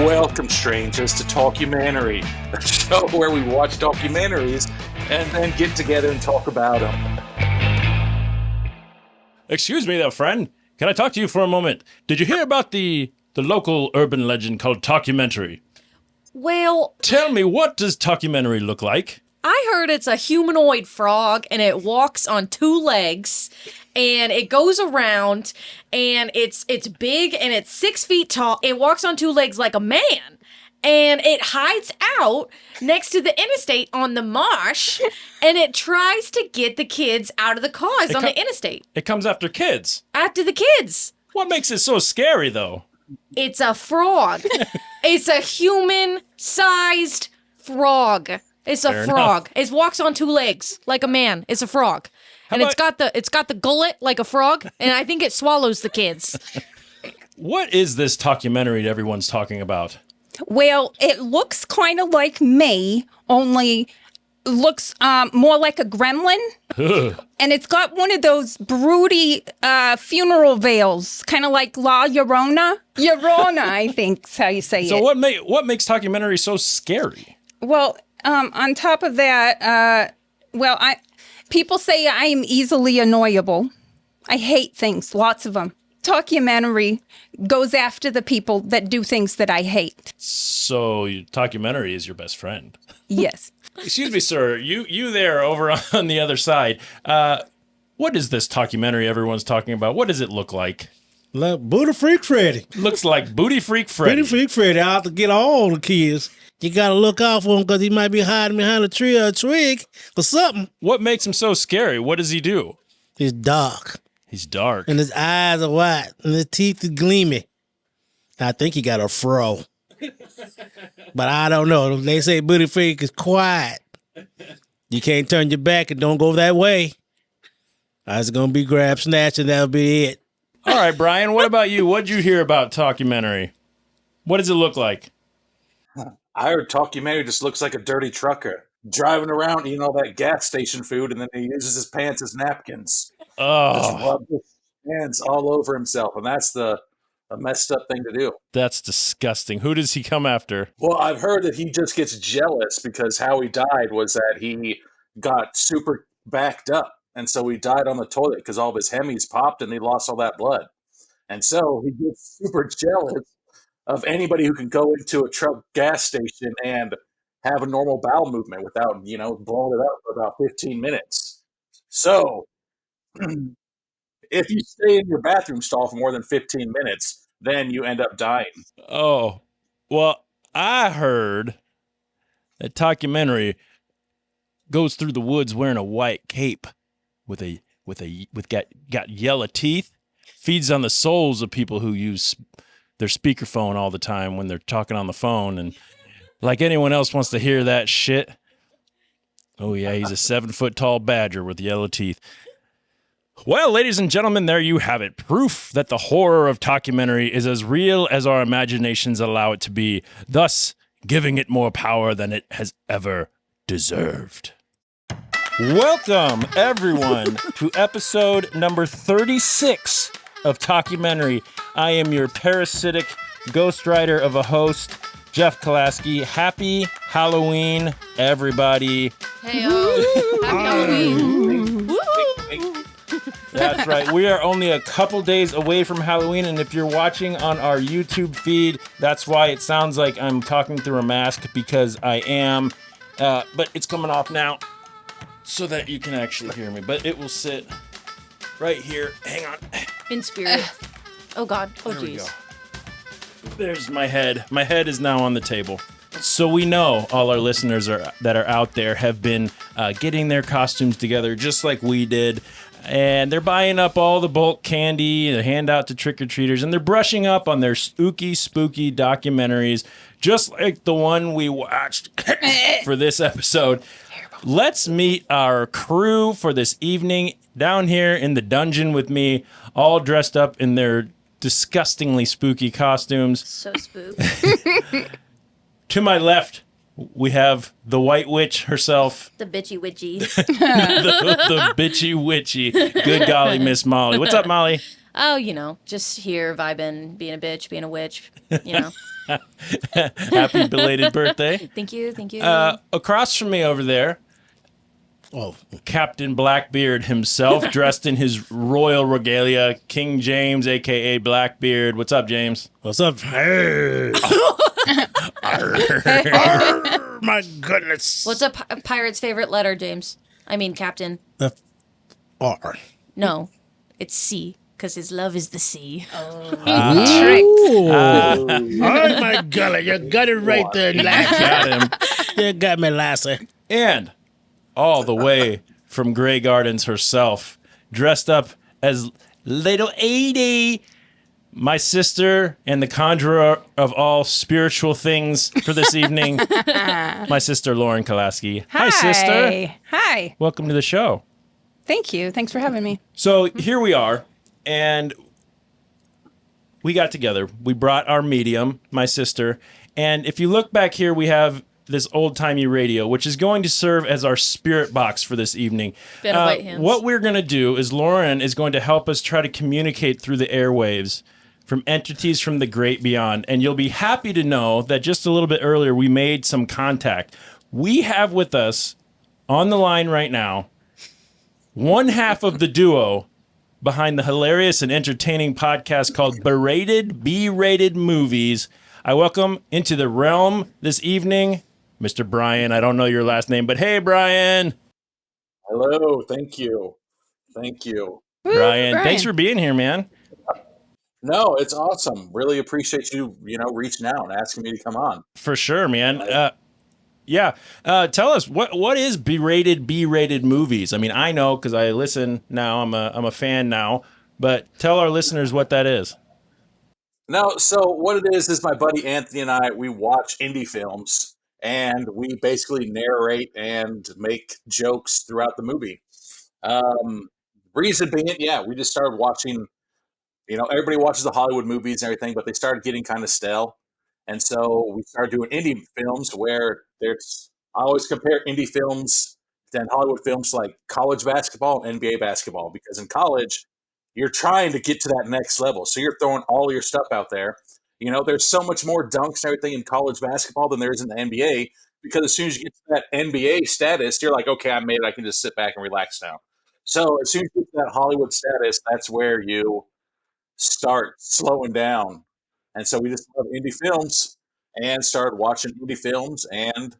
Welcome, strangers, to Talkumentary, a show where we watch documentaries and then get together and talk about them. Excuse me there, friend. Can I talk to you for a moment? Did you hear about the local urban legend called Talkumentary? Well, Tell me, what does Talkumentary look like? I heard it's a humanoid frog and it walks on two legs and it goes around and it's big and it's 6 feet tall. It walks on two legs like a man and it hides out next to the interstate on the marsh and it tries to get the kids out of the cars on the interstate. It comes after kids. After the kids. What makes it so scary, though? It's a frog. It's a human-sized frog. It's a Fair frog. enough. It walks on two legs like a man. It's a frog. And it's got the gullet like a frog, and I think it swallows the kids. What is this Talkumentary everyone's talking about? Well, it looks kind of like me, only looks more like a gremlin. And it's got one of those broody funeral veils, kind of like La Llorona. Llorona, I think is how you say So it. what makes Talkumentary so scary? Well, on top of that, people say I am easily annoyable. I hate things, lots of them. Talkumentary goes after the people that do things that I hate. So Talkumentary is your best friend. Yes. Excuse me, sir. You there over on the other side. What is this Talkumentary everyone's talking about? What does it look like? Like Booty Freak Freddy. Looks like Booty Freak Freddy. Booty Freak Freddy out to get all the kids. You gotta look out for him because he might be hiding behind a tree or a twig or something. What makes him so scary? What does he do? He's dark. He's dark. And his eyes are white and his teeth are gleamy. I think he got a fro. But I don't know. They say Booty Freak is quiet. You can't turn your back and don't go that way. I was gonna be grab snatch and that'll be it. All right, Brian, what about you? What'd you hear about Talkumentary? What does it look like? I heard Talkumentary just looks like a dirty trucker driving around eating all that gas station food, and then he uses his pants as napkins. Just Oh, rub his hands all over himself, and that's a messed up thing to do. that's disgusting. Who does he come after? Well, I've heard that he just gets jealous because how he died was that he got super backed up, and so he died on the toilet because all of his hemis popped and he lost all that blood. And so he gets super jealous of anybody who can go into a truck gas station and have a normal bowel movement without, blowing it up for about 15 minutes. So if you stay in your bathroom stall for more than 15 minutes, then you end up dying. Oh, well, I heard that Talkumentary goes through the woods wearing a white cape with got yellow teeth, feeds on the souls of people who use their speakerphone all the time when they're talking on the phone, and like anyone else wants to hear that shit. Oh yeah, he's a 7-foot tall badger with yellow teeth. Well, ladies and gentlemen, there you have it. Proof that the horror of Talkumentary is as real as our imaginations allow it to be, thus giving it more power than it has ever deserved. Welcome, everyone, to episode number 36 of Talkumentary. I am your parasitic ghostwriter of a host, Jeff Kolaski. Happy Halloween, everybody. Hey-o. Happy Halloween. Woo! That's right. We are only a couple days away from Halloween, and if you're watching on our YouTube feed, that's why it sounds like I'm talking through a mask, because I am. But it's coming off now so that you can actually hear me. But it will sit right here. Hang on. In spirit. Oh, God. Oh, There we go. jeez. There's my head. My head is now on the table. So we know all our listeners that are out there have been getting their costumes together just like we did. And they're buying up all the bulk candy to hand out to trick-or-treaters. And they're brushing up on their spooky documentaries, just like the one we watched for this episode. Let's meet our crew for this evening down here in the dungeon with me, all dressed up in their disgustingly spooky costumes. So spook. To my left, we have the White Witch herself, The bitchy witchy. the bitchy witchy. Good golly, Miss Molly. What's up, Molly? Oh, just here vibing, being a bitch, being a witch, Happy belated birthday. Thank you. Across from me over there, Oh, Captain Blackbeard himself, dressed in his royal regalia, King James, a.k.a. Blackbeard. What's up, James? what's up? Hey. Arr, my goodness. What's a pirate's favorite letter, James? I mean, Captain. The R. No, it's C, because his love is the sea. Tricked. Oh, my golly. You got it right there, Lassie. Got him. You got me, Lassie. And all the way from Grey Gardens herself, dressed up as Little Edie, my sister and the conjurer of all spiritual things for this evening, my sister Lauren Kolaski. Hi, sister. Hi. Welcome to the show. Thank you. Thanks for having me. So here we are, and we got together. We brought our medium, my sister, and if you look back here, we have this old-timey radio, which is going to serve as our spirit box for this evening. Bit of white hands. What we're going to do is Lauren is going to help us try to communicate through the airwaves from entities from the great beyond, and you'll be happy to know that just a little bit earlier, we made some contact. We have with us on the line right now one half of the duo behind the hilarious and entertaining podcast called Berated B-Rated Movies. I welcome into the realm this evening, Mr. Brian. I don't know your last name, but hey, Brian. Hello, thank you. Thank you. Brian, Brian. thanks for being here, man. No, it's awesome. Really appreciate you, reaching out and asking me to come on. For sure, man. Tell us what is Berated B-Rated Movies? I mean, I know because I listen now. I'm a fan now, but tell our listeners what that is. No, so what it is my buddy Anthony and I, we watch indie films and we basically narrate and make jokes throughout the movie. Reason being, we just started watching, everybody watches the Hollywood movies and everything, but they started getting kind of stale. And so we started doing indie films where I always compare indie films and Hollywood films to like college basketball and NBA basketball, because in college, you're trying to get to that next level. So you're throwing all your stuff out there. There's so much more dunks and everything in college basketball than there is in the NBA, because as soon as you get to that NBA status, you're like, okay, I made it. I can just sit back and relax now. So as soon as you get to that Hollywood status, that's where you start slowing down. And so we just love indie films and started watching indie films and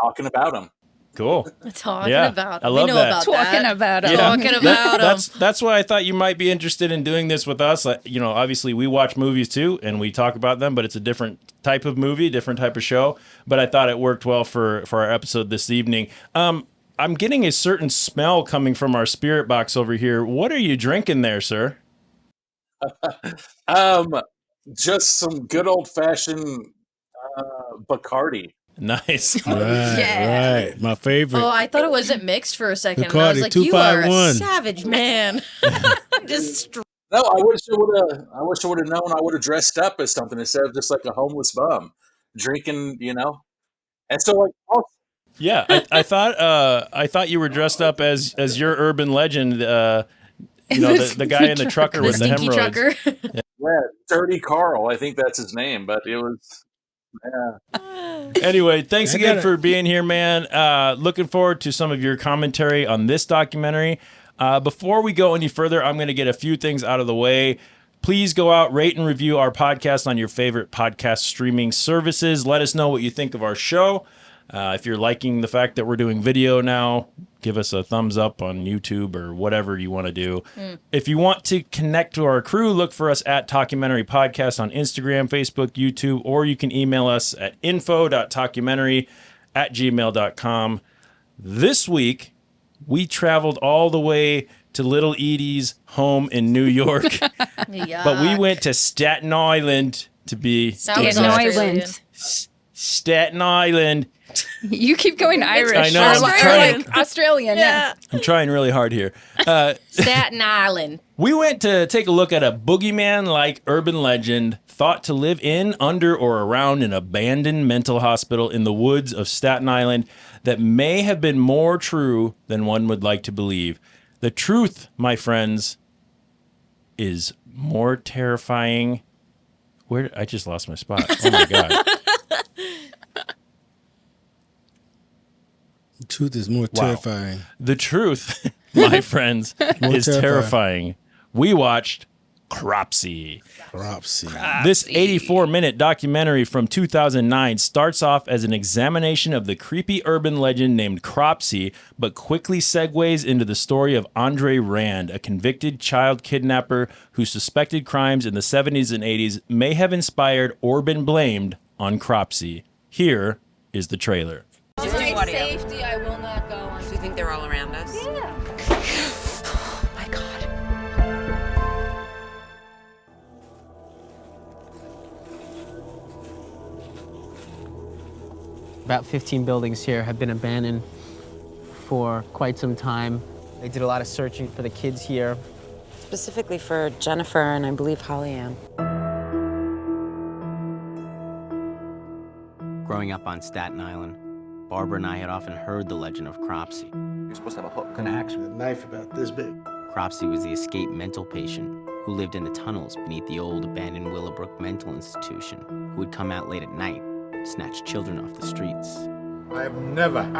talking about them. Cool. Talking Yeah, about I love we know that. about Talking that. about it. Yeah. Talking about them. That's why I thought you might be interested in doing this with us. Obviously we watch movies too, and we talk about them, but it's a different type of movie, different type of show. But I thought it worked well for our episode this evening. I'm getting a certain smell coming from our spirit box over here. What are you drinking there, sir? Just some good old fashioned Bacardi. Nice. Right. My favorite. Oh, I thought it wasn't mixed for a second. And I Bacardi was like, you are a 251. savage man. Just No, I wish I would have known. I would have dressed up as something instead of just like a homeless bum drinking, And so like, Yeah, I thought you were dressed up as your urban legend. The guy in the trucker the with the stinky hemorrhoids. trucker. Dirty Carl, I think that's his name, but it was. Yeah. Anyway, thanks I again got it. for being here, man. Looking forward to some of your commentary on this documentary. Before we go any further, I'm going to get a few things out of the way. Please go out, rate and review our podcast on your favorite podcast streaming services. Let us know what you think of our show. If you're liking the fact that we're doing video now, give us a thumbs up on YouTube or whatever you want to do. If you want to connect to our crew, look for us at Talkumentary Podcast on Instagram, Facebook, YouTube, or you can email us at info.talkumentary@gmail.com. This week, we traveled all the way to Little Edie's home in New York, but we went to Staten Island to be Sounds Staten Australian. Island. Staten Island. You keep going Irish. I know, I'm Or trying. like Australian. Yeah. I'm trying really hard here. Staten Island. We went to take a look at a boogeyman-like urban legend thought to live in, under, or around an abandoned mental hospital in the woods of Staten Island that may have been more true than one would like to believe. The truth, my friends, is more terrifying. I just lost my spot. Oh my God. The truth is more terrifying. The truth, my friends, is terrifying. We watched Cropsey. This 84-minute documentary from 2009 starts off as an examination of the creepy urban legend named Cropsey, but quickly segues into the story of Andre Rand, a convicted child kidnapper whose suspected crimes in the 70s and 80s may have inspired or been blamed on Cropsey. Here is the trailer. Safety, I will not go on. Do you think they're all around us? Yeah. Oh my God. About 15 buildings here have been abandoned for quite some time. They did a lot of searching for the kids here. Specifically for Jennifer and I believe Holly Ann. Growing up on Staten Island, Barbara and I had often heard the legend of Cropsey. You're supposed to have a hook and axe. A knife about this big. Cropsey was the escaped mental patient who lived in the tunnels beneath the old abandoned Willowbrook mental institution, who would come out late at night, snatch children off the streets. I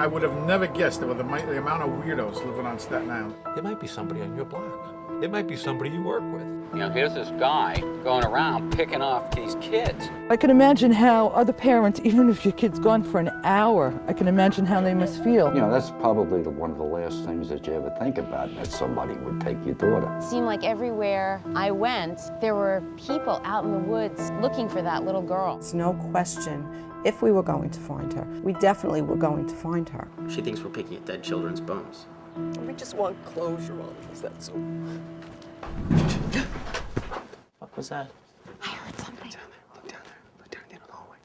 would have never guessed there were the amount of weirdos living on Staten Island. It might be somebody on your block. It might be somebody you work with. You know, here's this guy going around picking off these kids. I can imagine how other parents, even if your kid's gone for an hour, I can imagine how they must feel. You know, that's probably one of the last things that you ever think about, that somebody would take your daughter. It seemed like everywhere I went, there were people out in the woods looking for that little girl. It's no question. If we were going to find her, we definitely were going to find her. She thinks we're picking at dead children's bones. We just want closure on this, that's all. What was that? I heard something. Look down there in the hallway.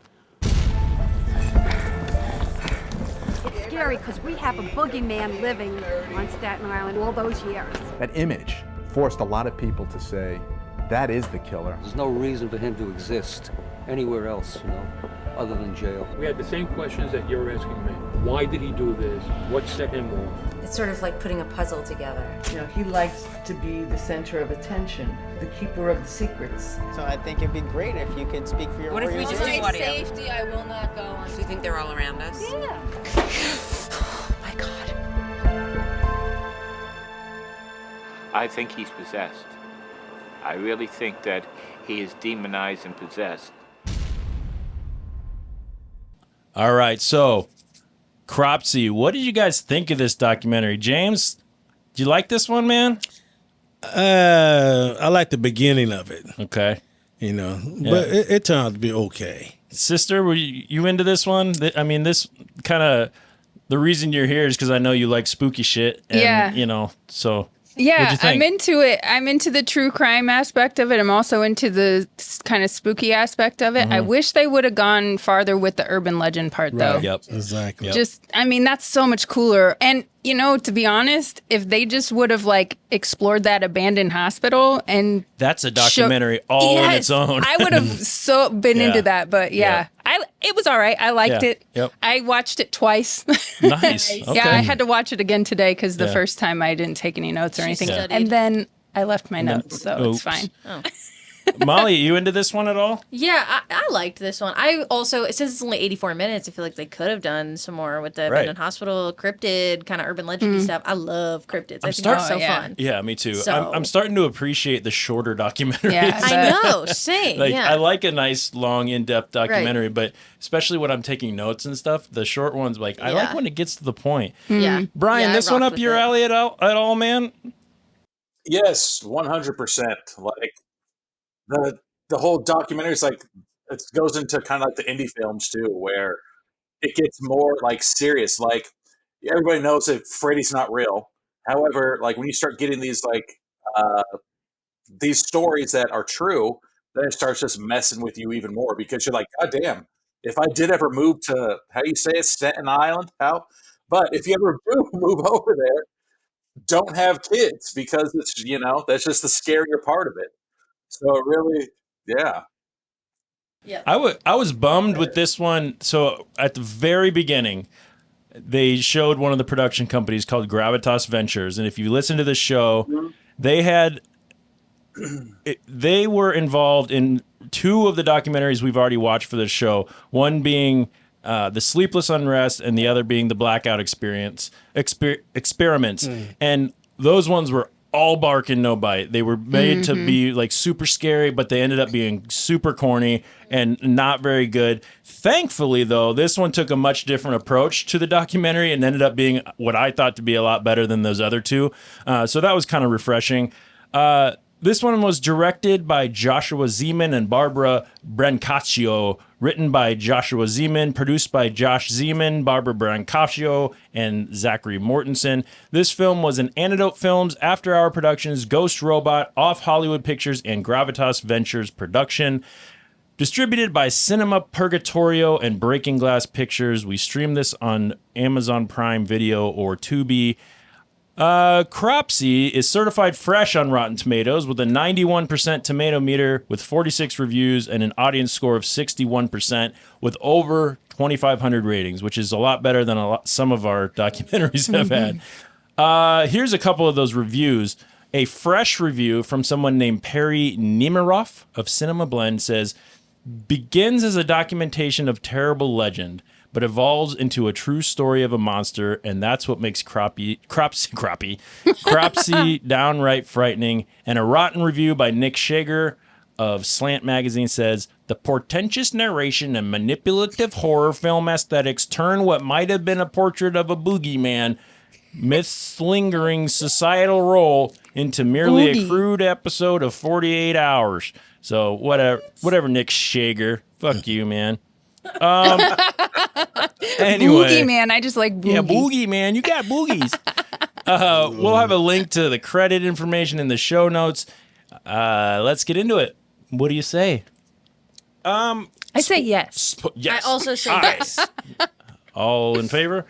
It's scary because we have a boogeyman living on Staten Island all those years. That image forced a lot of people to say, that is the killer. There's no reason for him to exist anywhere else, you know, other than jail. We had the same questions that you're asking me. Why did he do this? What set him off? It's sort of like putting a puzzle together. You know, he likes to be the center of attention, the keeper of the secrets. So I think it'd be great if you could speak for your... What if we just do audio? Safety, I will not go on. Do you think they're all around us? Yeah. Oh my God. I think he's possessed. I really think that he is demonized and possessed. All right, so Cropsey, what did you guys think of this documentary? James, do you like this one, man? I like the beginning of it. Okay. You know, but it turned out to be okay. Sister, were you into this one? I mean, this kind of, the reason you're here is because I know you like spooky shit. And, you know, so... Yeah, I'm into it. I'm into the true crime aspect of it. I'm also into the kind of spooky aspect of it. I wish they would have gone farther with the urban legend part, though. Yep, exactly. Just, I mean, that's so much cooler. And, you know, to be honest, if they just would have, like, explored that abandoned hospital and... That's a documentary all on its own. I would have so been into that, but it was all right. I liked it. Yep. I watched it twice. Nice. Okay. Yeah, I had to watch it again today because the first time I didn't take any notes or anything. And then I left my notes, so it's fine. Oh. Molly, you into this one at all? Yeah, I liked this one. I also, since it's only 84 minutes, I feel like they could have done some more with the abandoned hospital, cryptid, kind of urban legend stuff. I love cryptids. I think they're so fun. Yeah, me too. So, I'm starting to appreciate the shorter documentaries. Yeah, I know, same. Like, I like a nice, long, in-depth documentary, Right. but especially when I'm taking notes and stuff, the short ones, like, I like when it gets to the point. Yeah. Brian, this one up your alley at all, man? Yes, 100%. Like, the whole documentary is like, it goes into kind of like the indie films too, where it gets more like serious. Like, everybody knows that Freddy's not real. However, like when you start getting these like these stories that are true, then it starts just messing with you even more, because you're like, God damn, if I did ever move to, how do you say it, Staten Island? How? But if you ever do move over there, don't have kids, because it's, you know, that's just the scarier part of it. So it really, yeah. Yeah. I was bummed with this one. So at the very beginning, they showed one of the production companies called Gravitas Ventures, and if you listen to the show, they had they were involved in 2 of the documentaries we've already watched for this show. One being The Sleepless Unrest, and the other being the Blackout Experiments. And those ones were all bark and no bite. They were made to be like super scary, but they ended up being super corny and not very good. Thankfully, though, this one took a much different approach to the documentary and ended up being what I thought to be a lot better than those other 2. So that was kind of refreshing. This one was directed by Joshua Zeman and Barbara Brancaccio, written by Joshua Zeman, produced by Josh Zeman, Barbara Brancaccio, and Zachary Mortensen. This film was an Antidote Films, After Hour Productions, Ghost Robot, Off Hollywood Pictures, and Gravitas Ventures production. Distributed by Cinema Purgatorio and Breaking Glass Pictures. We stream this on Amazon Prime Video or Tubi. Cropsey is certified fresh on Rotten Tomatoes with a 91% tomato meter with 46 reviews and an audience score of 61% with over 2,500 ratings, which is a lot better than some of our documentaries have had. Here's a couple of those reviews. A fresh review from someone named Perry Nemiroff of Cinema Blend says, begins as a documentation of terrible legend, but evolves into a true story of a monster, and that's what makes Cropsey downright frightening. And a rotten review by Nick Shager of Slant Magazine says, the portentous narration and manipulative horror film aesthetics turn what might have been a portrait of a boogeyman mislingering societal role into merely a crude episode of 48 hours. So whatever, Nick Shager. Fuck you, man. Anyway, Boogie Man, I just like boogie. Yeah, Boogie Man, you got boogies. We'll have a link to the credit information in the show notes. Let's get into it. What do you say? I say yes. Yes. I also say Aye. yes. All in favor?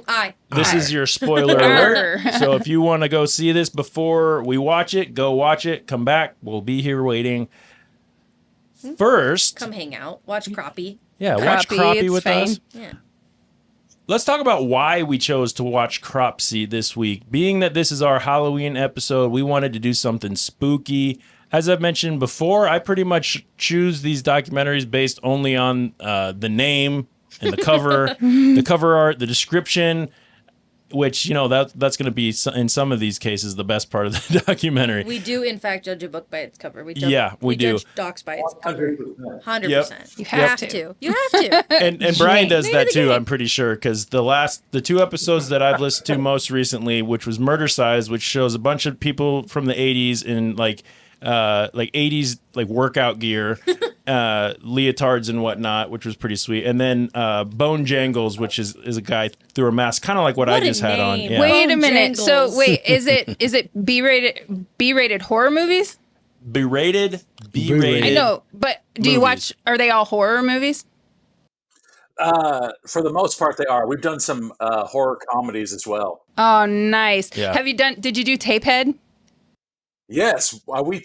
Aye. This is your spoiler alert. So if you want to go see this before we watch it, go watch it. Come back. We'll be here waiting. First, Come hang out. Watch Crappie. yeah, watch Crappie with fine. us. Yeah. Let's talk about why we chose to watch Cropsey this week. Being that this is our Halloween episode, we wanted to do something spooky. As I've mentioned before, I pretty much choose these documentaries based only on the name and the cover, the cover art, the description, which, you know, that's going to be, in some of these cases, the best part of the documentary. We do, in fact, judge a book by its cover. We we do. judge docs by its cover. 100%. Yep. You have to. You have to. And Brian does that too, I'm pretty sure, because the 2 episodes that I've listened to most recently, which was Murder Size, which shows a bunch of people from the 80s in like 80s like workout gear, leotards and whatnot, which was pretty sweet. And then Bone Jangles, which is a guy through a mask, kind of like what I just had on. Yeah. Wait a minute. So wait, is it B-rated horror movies? Berated B-Rated. I know, but do you watch? Are they all horror movies? For the most part, they are. We've done some horror comedies as well. Oh, nice. Yeah. Did you do Tapehead? Yes, we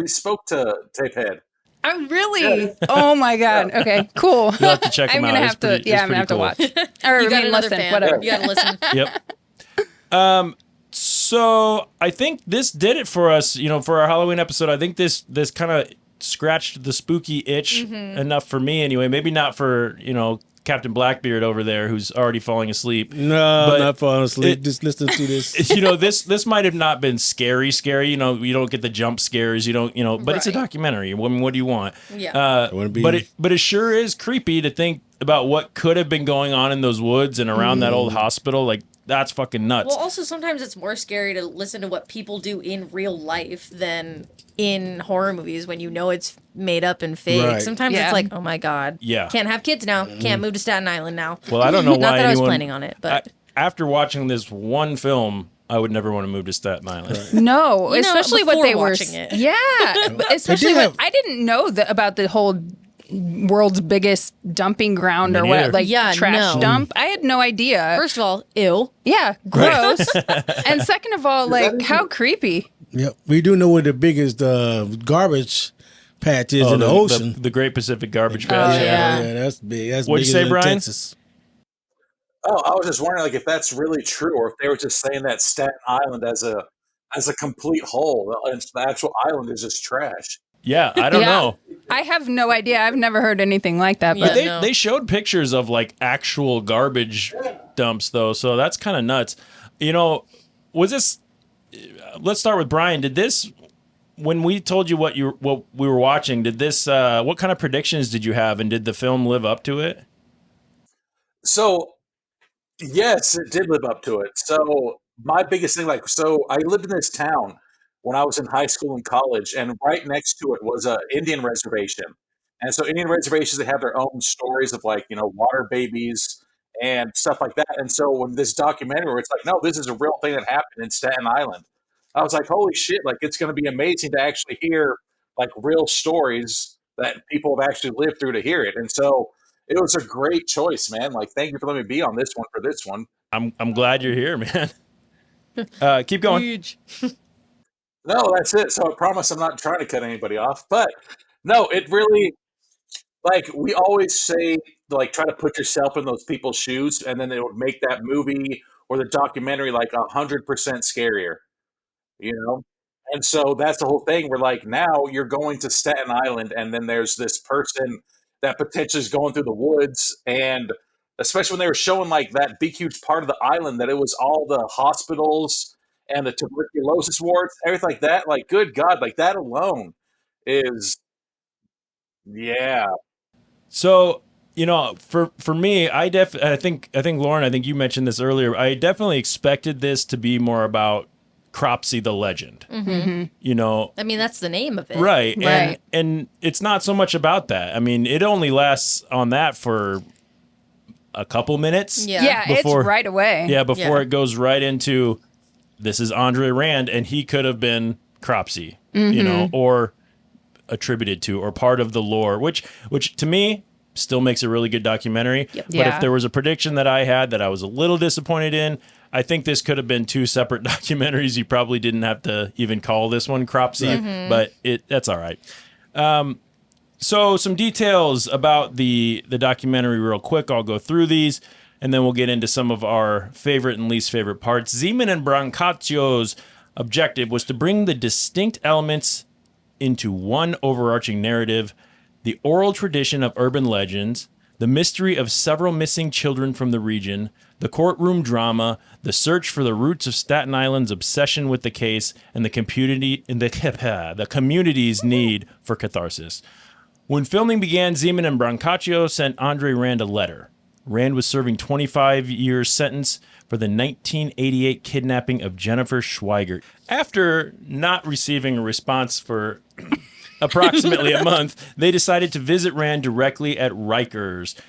spoke to Tapehead. Oh, really? Yeah. Oh my God. Okay, cool. You'll have to check him out. I'm gonna have to watch. Or You got another listen, fan. whatever. You gotta listen. Yep. So I think this did it for us, you know, for our Halloween episode. I think this kind of scratched the spooky itch enough for me anyway. Maybe not for, you know, Captain Blackbeard over there who's already falling asleep. No, But not falling asleep. Just listen to this. You know, this might have not been scary. You know, you don't get the jump scares. You don't, you know, but it's a documentary. I mean, what do you want? Yeah. But it sure is creepy to think about what could have been going on in those woods and around that old hospital. Like, that's fucking nuts. Well, also sometimes it's more scary to listen to what people do in real life than in horror movies when you know it's made up and fake. Right. Sometimes Yeah. it's like, oh my God. Yeah. Can't have kids now. Can't move to Staten Island now. Well, I don't know why Not that I was anyone- planning on it, but After watching this one film, I would never want to move to Staten Island. No, You know, especially what before they were. watching it. Yeah, but especially have- I didn't know about the whole world's biggest dumping ground Me or what, neither. like Yeah, trash no. dump. I had no idea. First of all, ew. Yeah, gross. And second of all, like how creepy. Yep, we do know where the biggest garbage patch is in the ocean. The Great Pacific Garbage Patch. yeah, that's big. That's What'd you bigger say, than Brian? Texas. Oh, I was just wondering, like, if that's really true, or if they were just saying that Staten Island as a as a complete whole. And the actual island is just trash. Yeah, I don't know. I have no idea. I've never heard anything like that. But But they showed pictures of like actual garbage dumps though, so that's kind of nuts. Was this? Let's start with Brian. Did this? When we told you what we were watching, did this? What kind of predictions did you have, and did the film live up to it? So, yes, it did live up to it. So, my biggest thing, I lived in this town when I was in high school and college, and right next to it was a Indian reservation. And so, Indian reservations, they have their own stories of water babies and stuff like that. And so, when this documentary, where it's like, no, this is a real thing that happened in Staten Island, I was like, holy shit! Like, it's going to be amazing to actually hear like real stories that people have actually lived through to hear it. And so, it was a great choice, man. Like, thank you for letting me be on this one for this one. I'm glad you're here, man. Keep going. Huge. No, that's it. So I promise I'm not trying to cut anybody off. But no, it really, we always say, try to put yourself in those people's shoes, and then it would make that movie or the documentary 100% scarier, And so that's the whole thing. We're like, now you're going to Staten Island, and then there's this person that potentially is going through the woods, and especially when they were showing that big huge part of the island, that it was all the hospitals and the tuberculosis wards, everything like that. Like, good God, that alone is, yeah. So, for me, I think Lauren, I think you mentioned this earlier. I definitely expected this to be more about Cropsey the legend. Mm-hmm. I mean, that's the name of it. Right. And it's not so much about that. I mean, it only lasts on that for a couple minutes. Yeah, it's right away. Yeah, before it goes right into, this is Andre Rand, and he could have been Cropsey, or attributed to, or part of the lore, which to me still makes a really good documentary. Yep. But if there was a prediction that I had that I was a little disappointed in, I think this could have been two separate documentaries. You probably didn't have to even call this one Cropsey, but that's all right. So some details about the documentary real quick. I'll go through these, and then we'll get into some of our favorite and least favorite parts. Zeman and Brancaccio's objective was to bring the distinct elements into one overarching narrative: the oral tradition of urban legends, the mystery of several missing children from the region, the courtroom drama, the search for the roots of Staten Island's obsession with the case, and the community's need for catharsis. When filming began, Zeman and Brancaccio sent Andre Rand a letter. Rand was serving 25 years sentence for the 1988 kidnapping of Jennifer Schweigert. After not receiving a response for approximately a month, they decided to visit Rand directly at Rikers.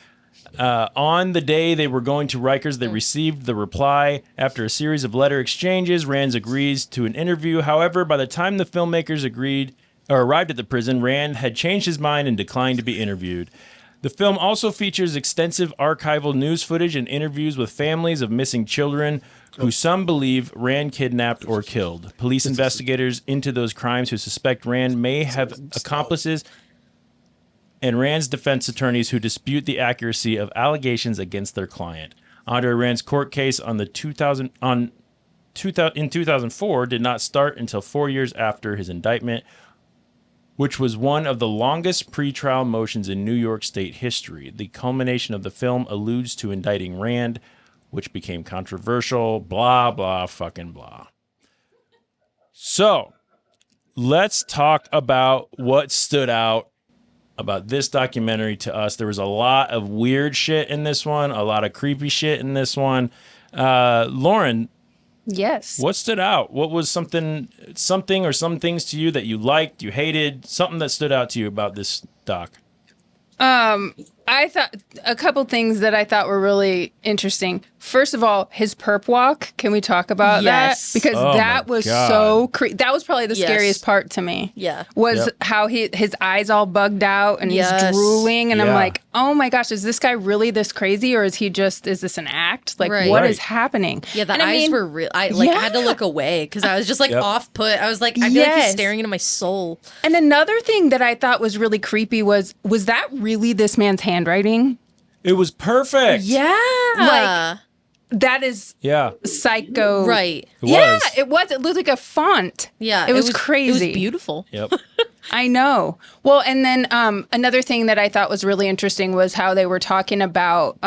On the day they were going to Rikers, they received the reply. After a series of letter exchanges, Rand agrees to an interview. However, by the time the filmmakers arrived at the prison, Rand had changed his mind and declined to be interviewed. The film also features extensive archival news footage and interviews with families of missing children who some believe Rand kidnapped or killed. Police investigators into those crimes who suspect Rand may have accomplices, and Rand's defense attorneys who dispute the accuracy of allegations against their client. Andre Rand's court case in 2004 did not start until 4 years after his indictment, which was one of the longest pretrial motions in New York State history. The culmination of the film alludes to indicting Rand, which became controversial, blah, blah, fucking blah. So, let's talk about what stood out about this documentary to us. There was a lot of weird shit in this one, a lot of creepy shit in this one. Lauren, yes. What stood out? What was something or some things to you that you liked, you hated, something that stood out to you about this doc? I thought a couple things that I thought were really interesting. First of all, his perp walk. Can we talk about that? Because that was so that was probably the scariest part to me. Yeah. Was how his eyes all bugged out and he's drooling, and I'm like, oh my gosh, is this guy really this crazy, or is this an act? Like, what is happening? Yeah, the eyes were real. I had to look away because I was just off put. I was like, I feel like he's staring into my soul. And another thing that I thought was really creepy was that really this man's handwriting? It was perfect. Yeah. That is Yeah. psycho. Right. Yeah, it was. It looked like a font. Yeah, It was crazy. It was beautiful. Yep. I know. Well, and then another thing that I thought was really interesting was how they were talking about.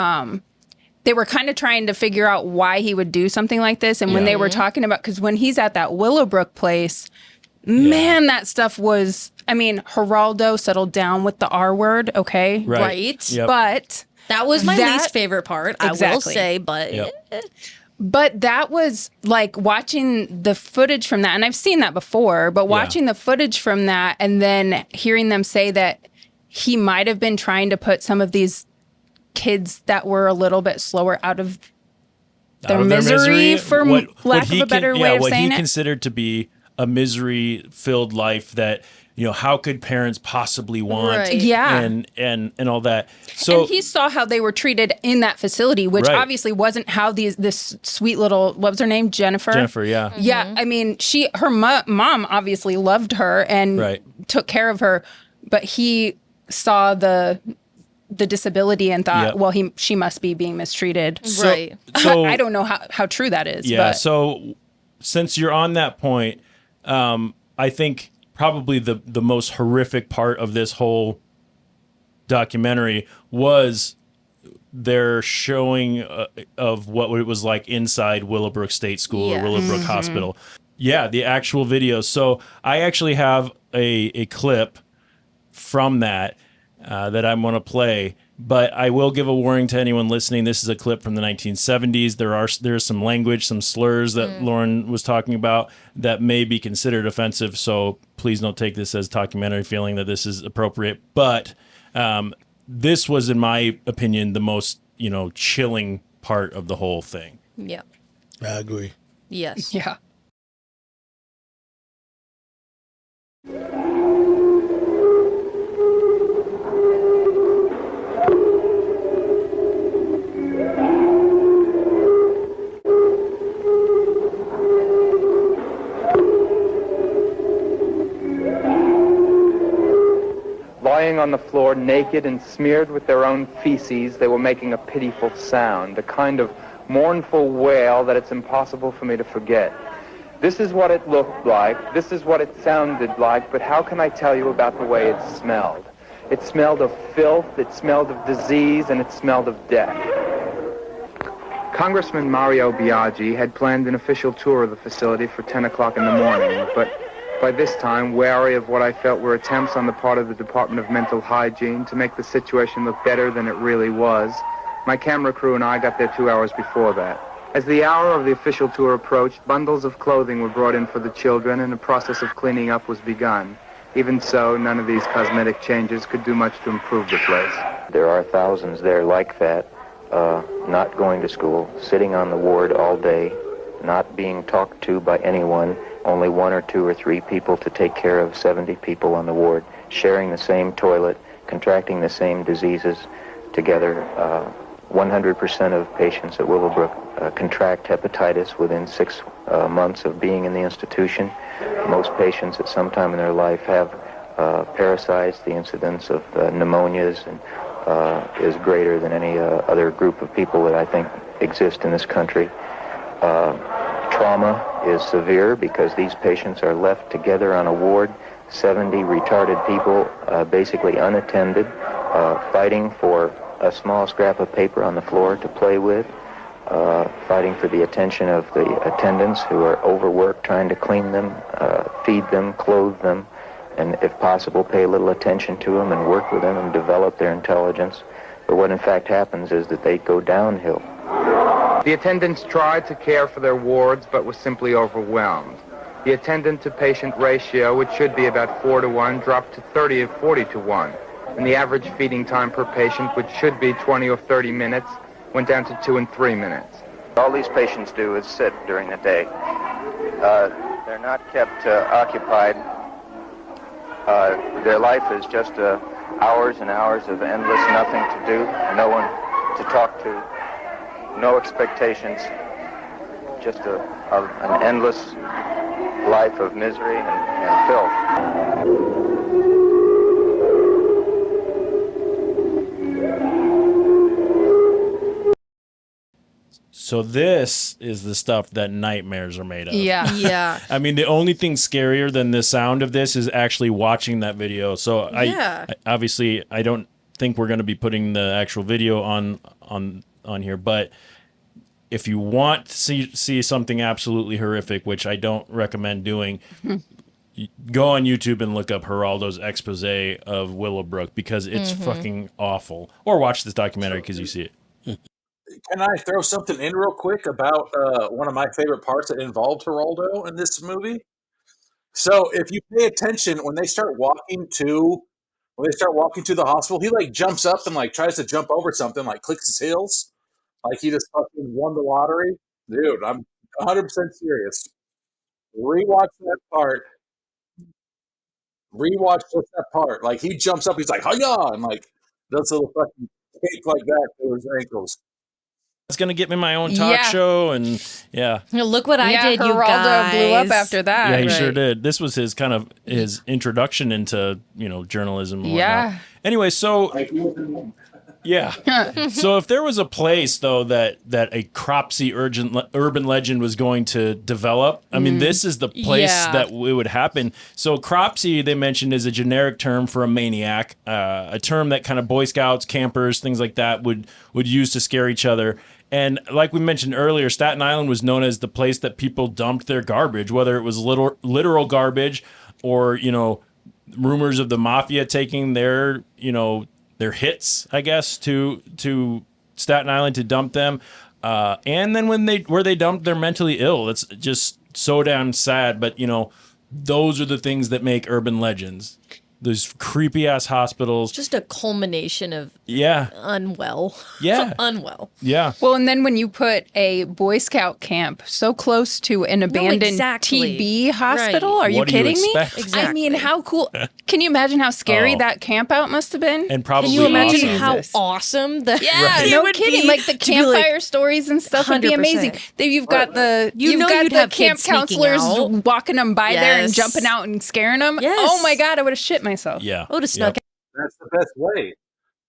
They were kind of trying to figure out why he would do something like this, and when they were talking about, because when he's at that Willowbrook place, man, that stuff was. I mean, Geraldo settled down with the R word. Okay, Right. Yep. but That was my least favorite part, I will Exactly. say, but But that was like watching the footage from that, and I've seen that before, but watching the footage from that and then hearing them say that he might have been trying to put some of these kids that were a little bit slower out of their misery, for lack of a better way of what saying he it. considered to be a misery-filled life that, how could parents possibly want? Right. Yeah. And all that. So and he saw how they were treated in that facility, which Right. obviously wasn't how this sweet little, what was her name? Jennifer? Jennifer, yeah. Yeah, I mean, her mom obviously loved her and took care of her, but he saw the disability and thought, Yep. well, she must be being mistreated. So- I don't know how true that is. Yeah. But. So since you're on that point, I think probably the most horrific part of this whole documentary was their showing of what it was like inside Willowbrook State School or Willowbrook Hospital. Yeah, the actual video. So I actually have a clip from that that I'm going to play. But I will give a warning to anyone listening. This is a clip from the 1970s. There's some language, some slurs that Lauren was talking about that may be considered offensive. So please don't take this as documentary feeling that this is appropriate. But this was, in my opinion, the most chilling part of the whole thing. Yeah. I agree. Yes. Yeah. Lying on the floor, naked and smeared with their own feces, they were making a pitiful sound, a kind of mournful wail that it's impossible for me to forget. This is what it looked like, this is what it sounded like, but how can I tell you about the way it smelled? It smelled of filth, it smelled of disease, and it smelled of death. Congressman Mario Biaggi had planned an official tour of the facility for 10 o'clock in the morning, but by this time, wary of what I felt were attempts on the part of the Department of Mental Hygiene to make the situation look better than it really was, my camera crew and I got there 2 hours before that. As the hour of the official tour approached, bundles of clothing were brought in for the children and a process of cleaning up was begun. Even so, none of these cosmetic changes could do much to improve the place. There are thousands there like that, not going to school, sitting on the ward all day, not being talked to by anyone, only 1 or 2 or 3 people to take care of 70 people on the ward, sharing the same toilet, contracting the same diseases together. 100% of patients at Willowbrook contract hepatitis within 6 months of being in the institution. Most patients at some time in their life have parasites. The incidence of pneumonias is greater than any other group of people that I think exist in this country. Trauma is severe because these patients are left together on a ward, 70 retarded people, basically unattended, fighting for a small scrap of paper on the floor to play with, fighting for the attention of the attendants who are overworked trying to clean them, feed them, clothe them, and if possible pay a little attention to them and work with them and develop their intelligence. But what in fact happens is that they go downhill. The attendants tried to care for their wards, but was simply overwhelmed. The attendant-to-patient ratio, which should be about 4 to 1, dropped to 30 or 40 to 1. And the average feeding time per patient, which should be 20 or 30 minutes, went down to 2 and 3 minutes. All these patients do is sit during the day. They're not kept occupied. Their life is just hours and hours of endless nothing to do, no one to talk to, no expectations, just an endless life of misery and filth. So this is the stuff that nightmares are made of. Yeah. Yeah. I mean, the only thing scarier than the sound of this is actually watching that video. So I obviously I don't think we're going to be putting the actual video on here, but if you want to see something absolutely horrific, which I don't recommend doing, go on YouTube and look up Geraldo's expose of Willowbrook because it's fucking awful. Or watch this documentary because you see it. Can I throw something in real quick about one of my favorite parts that involved Geraldo in this movie? So if you pay attention, when they start walking to the hospital, he like jumps up and like tries to jump over something, like clicks his heels, like he just fucking won the lottery. Dude, I'm 100% serious. Rewatch that part. Rewatch just that part. Like he jumps up, he's like, "Hiya!" and like does a little fucking cake like that to his ankles. It's gonna get me my own talk show, and Look what I did, you Geraldo guys. blew up after that. Yeah, he sure did. This was his kind of his introduction into journalism. And whatnot. Anyway, so so if there was a place though that a Cropsey urban legend was going to develop, I mean, this is the place that it would happen. So Cropsey, they mentioned, is a generic term for a maniac, a term that kind of Boy Scouts, campers, things like that would use to scare each other. And like we mentioned earlier, Staten Island was known as the place that people dumped their garbage, whether it was literal garbage or, rumors of the mafia taking their hits, I guess, to Staten Island to dump them. And then where they dumped their mentally ill. It's just so damn sad. But, those are the things that make urban legends. Those creepy ass hospitals. Just a culmination of unwell. Yeah. Unwell. Yeah. Well, and then when you put a Boy Scout camp so close to an abandoned TB hospital, are you kidding me? Exactly. I mean, how cool. Can you imagine how scary that camp out must have been? And probably Can you imagine awesome. how awesome the no kidding. Like the campfire stories and stuff would be 100%. amazing. Then you've got the you'd the have camp kids sneaking counselors out. walking them by there and Yes. jumping out and scaring them. Yes. Oh my God, I would have shit myself. Yeah. I would have snuck That's the best way.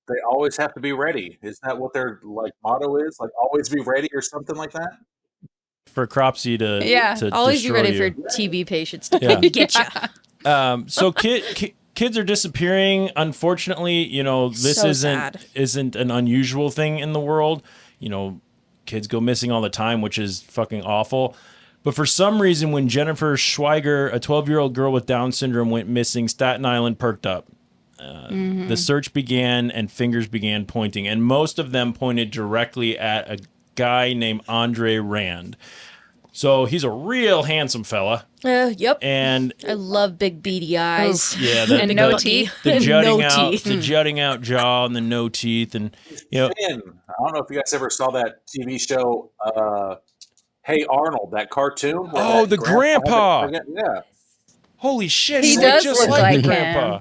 They always have to be ready. Isn't that what their like motto is? Like always be ready or something like that? For Cropsey to always be destroy ready you. for TB patients to Yeah. get you. So kids are disappearing. Unfortunately, this So isn't an unusual thing in the world. Kids go missing all the time, which is fucking awful. But for some reason, when Jennifer Schweiger, a 12-year-old girl with Down syndrome, went missing, Staten Island perked up. The search began and fingers began pointing, and most of them pointed directly at a guy named Andre Rand. So he's a real handsome fella. Yep. And I love big beady eyes. yeah, and no teeth. The jutting No out, teeth. the jutting out jaw, and the no teeth, and Man, I don't know if you guys ever saw that TV show, Hey Arnold, that cartoon. where Oh, that the grandpa. Yeah. Holy shit, He he does just look like like the him. grandpa.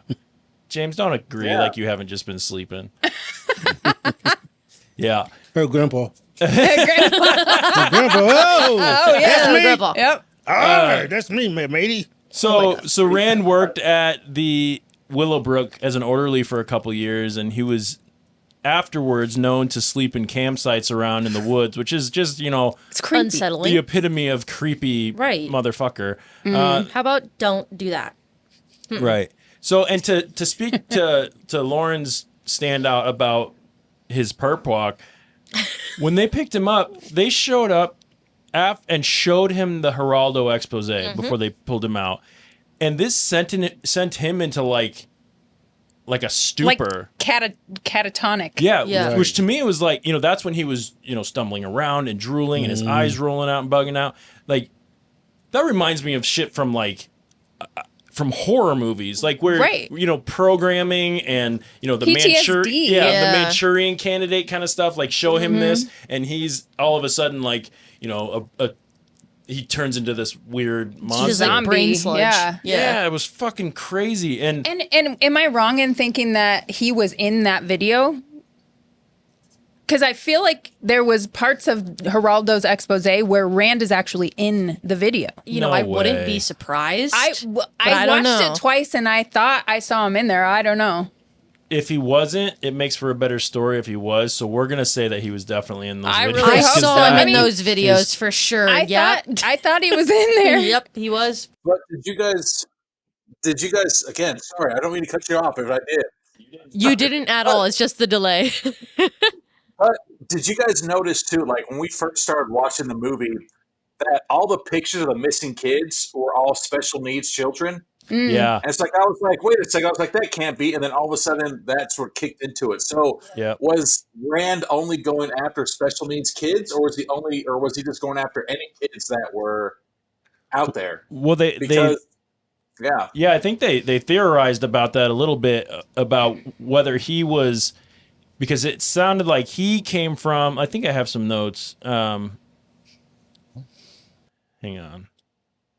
James, don't agree like you haven't just been sleeping. Yeah. Her grandpa. Grandpa. Oh, yeah, that's me. Grandpa. Yep. All right, that's me, matey. So Rand worked at the Willowbrook as an orderly for a couple years, and he was afterwards known to sleep in campsites around in the woods, which is just, It's creepy. Unsettling. the epitome of creepy motherfucker. How about don't do that? Right. So, and to speak to Lauren's standout about his perp walk, when they picked him up, they showed up and showed him the Geraldo expose before they pulled him out. And this sent him into like a stupor. Like catatonic. Yeah. Which to me, it was like, that's when he was, stumbling around and drooling and his eyes rolling out and bugging out. Like, that reminds me of shit from like... from horror movies, like where programming and the PTSD. the Manchurian Candidate kind of stuff, like show him this, and he's all of a sudden like he turns into this weird monster. Zombie. Brain sludge. Yeah, it was fucking crazy. And am I wrong in thinking that he was in that video? Because I feel like there was parts of Geraldo's expose where Rand is actually in the video. I wouldn't be surprised. I I don't watched know. it twice and I thought I saw him in there. I don't know. if he wasn't, it makes for a better story if he was. So we're gonna say that he was definitely in those videos. I saw him in that those videos for sure. I thought he was in there. Yep, he was. But did you guys, again, sorry, I don't mean to cut you off if I did. You didn't at all. It's just the delay. But did you guys notice too, like when we first started watching the movie, that all the pictures of the missing kids were all special needs children? Yeah. And it's like, I was like, wait a second. I was like, that can't be. And then all of a sudden, that's what kicked into it. So was Rand only going after special needs kids, or was he just going after any kids that were out there? Well, yeah, I think they theorized about that a little bit, about whether he was, because it sounded like he came from, I think I have some notes. Hang on.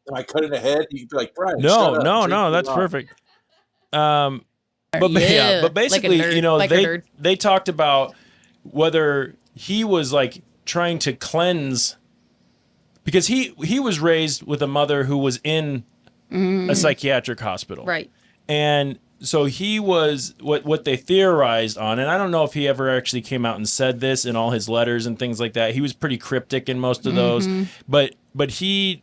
Am I cutting ahead? You could be like, Brian, No, shut up. no, that's perfect. But Yeah, basically, like a nerd. they talked about whether he was like trying to cleanse, because he was raised with a mother who was in a psychiatric hospital, Right. and so he was what they theorized on, and I don't know if he ever actually came out and said this in all his letters and things like that. He was pretty cryptic in most of those, but he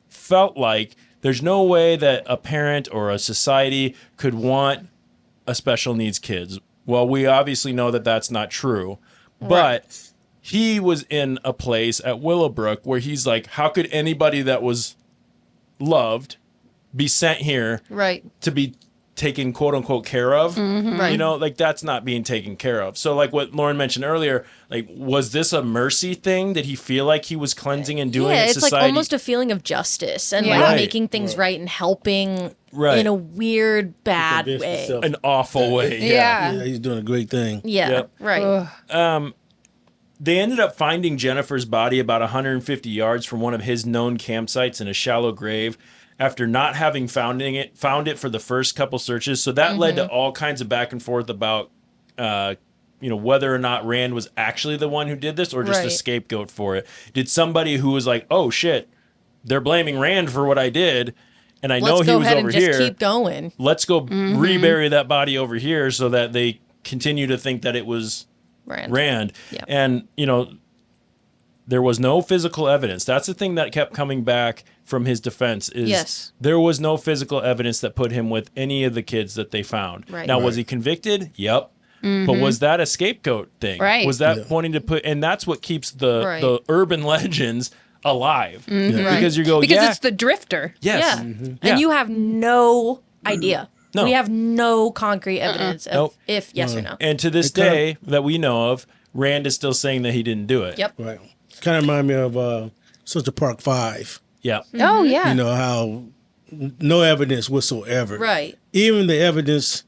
felt like there's no way that a parent or a society could want a special needs kids. Well, we obviously know that that's not true, but he was in a place at Willowbrook where he's like, how could anybody that was loved be sent here to be taken quote unquote care of? Right. You know, like that's not being taken care of. So like what Lauren mentioned earlier, like was this a mercy thing? Did he feel like he was cleansing and doing Yeah, it? it's like almost a feeling of justice and like making things right and helping in a weird, bad way. An awful way. Yeah, he's doing a great thing. Yeah, right. They ended up finding Jennifer's body about 150 yards from one of his known campsites in a shallow grave after not having found it for the first couple searches. So that led to all kinds of back and forth about whether or not Rand was actually the one who did this or just a scapegoat for it. Did somebody who was like, oh shit, they're blaming Rand for what I did, and I know he was over here. Just keep going. Let's go rebury that body over here so that they continue to think that it was Rand. Yeah. And, there was no physical evidence. That's the thing that kept coming back from his defense is there was no physical evidence that put him with any of the kids that they found. Right. Now, was he convicted? Yep. But was that a scapegoat thing? Right. Was that wanting to put, and that's what keeps the urban legends alive. Because you go, it's the drifter. Yes. Yeah. And you have no idea. No. We have no concrete evidence of if yes or no. And to this day that we know of, Rand is still saying that he didn't do it. Yep. Right. Kind of remind me of Central Park 5. Yeah. Oh, yeah. You know, how no evidence whatsoever. Right. Even the evidence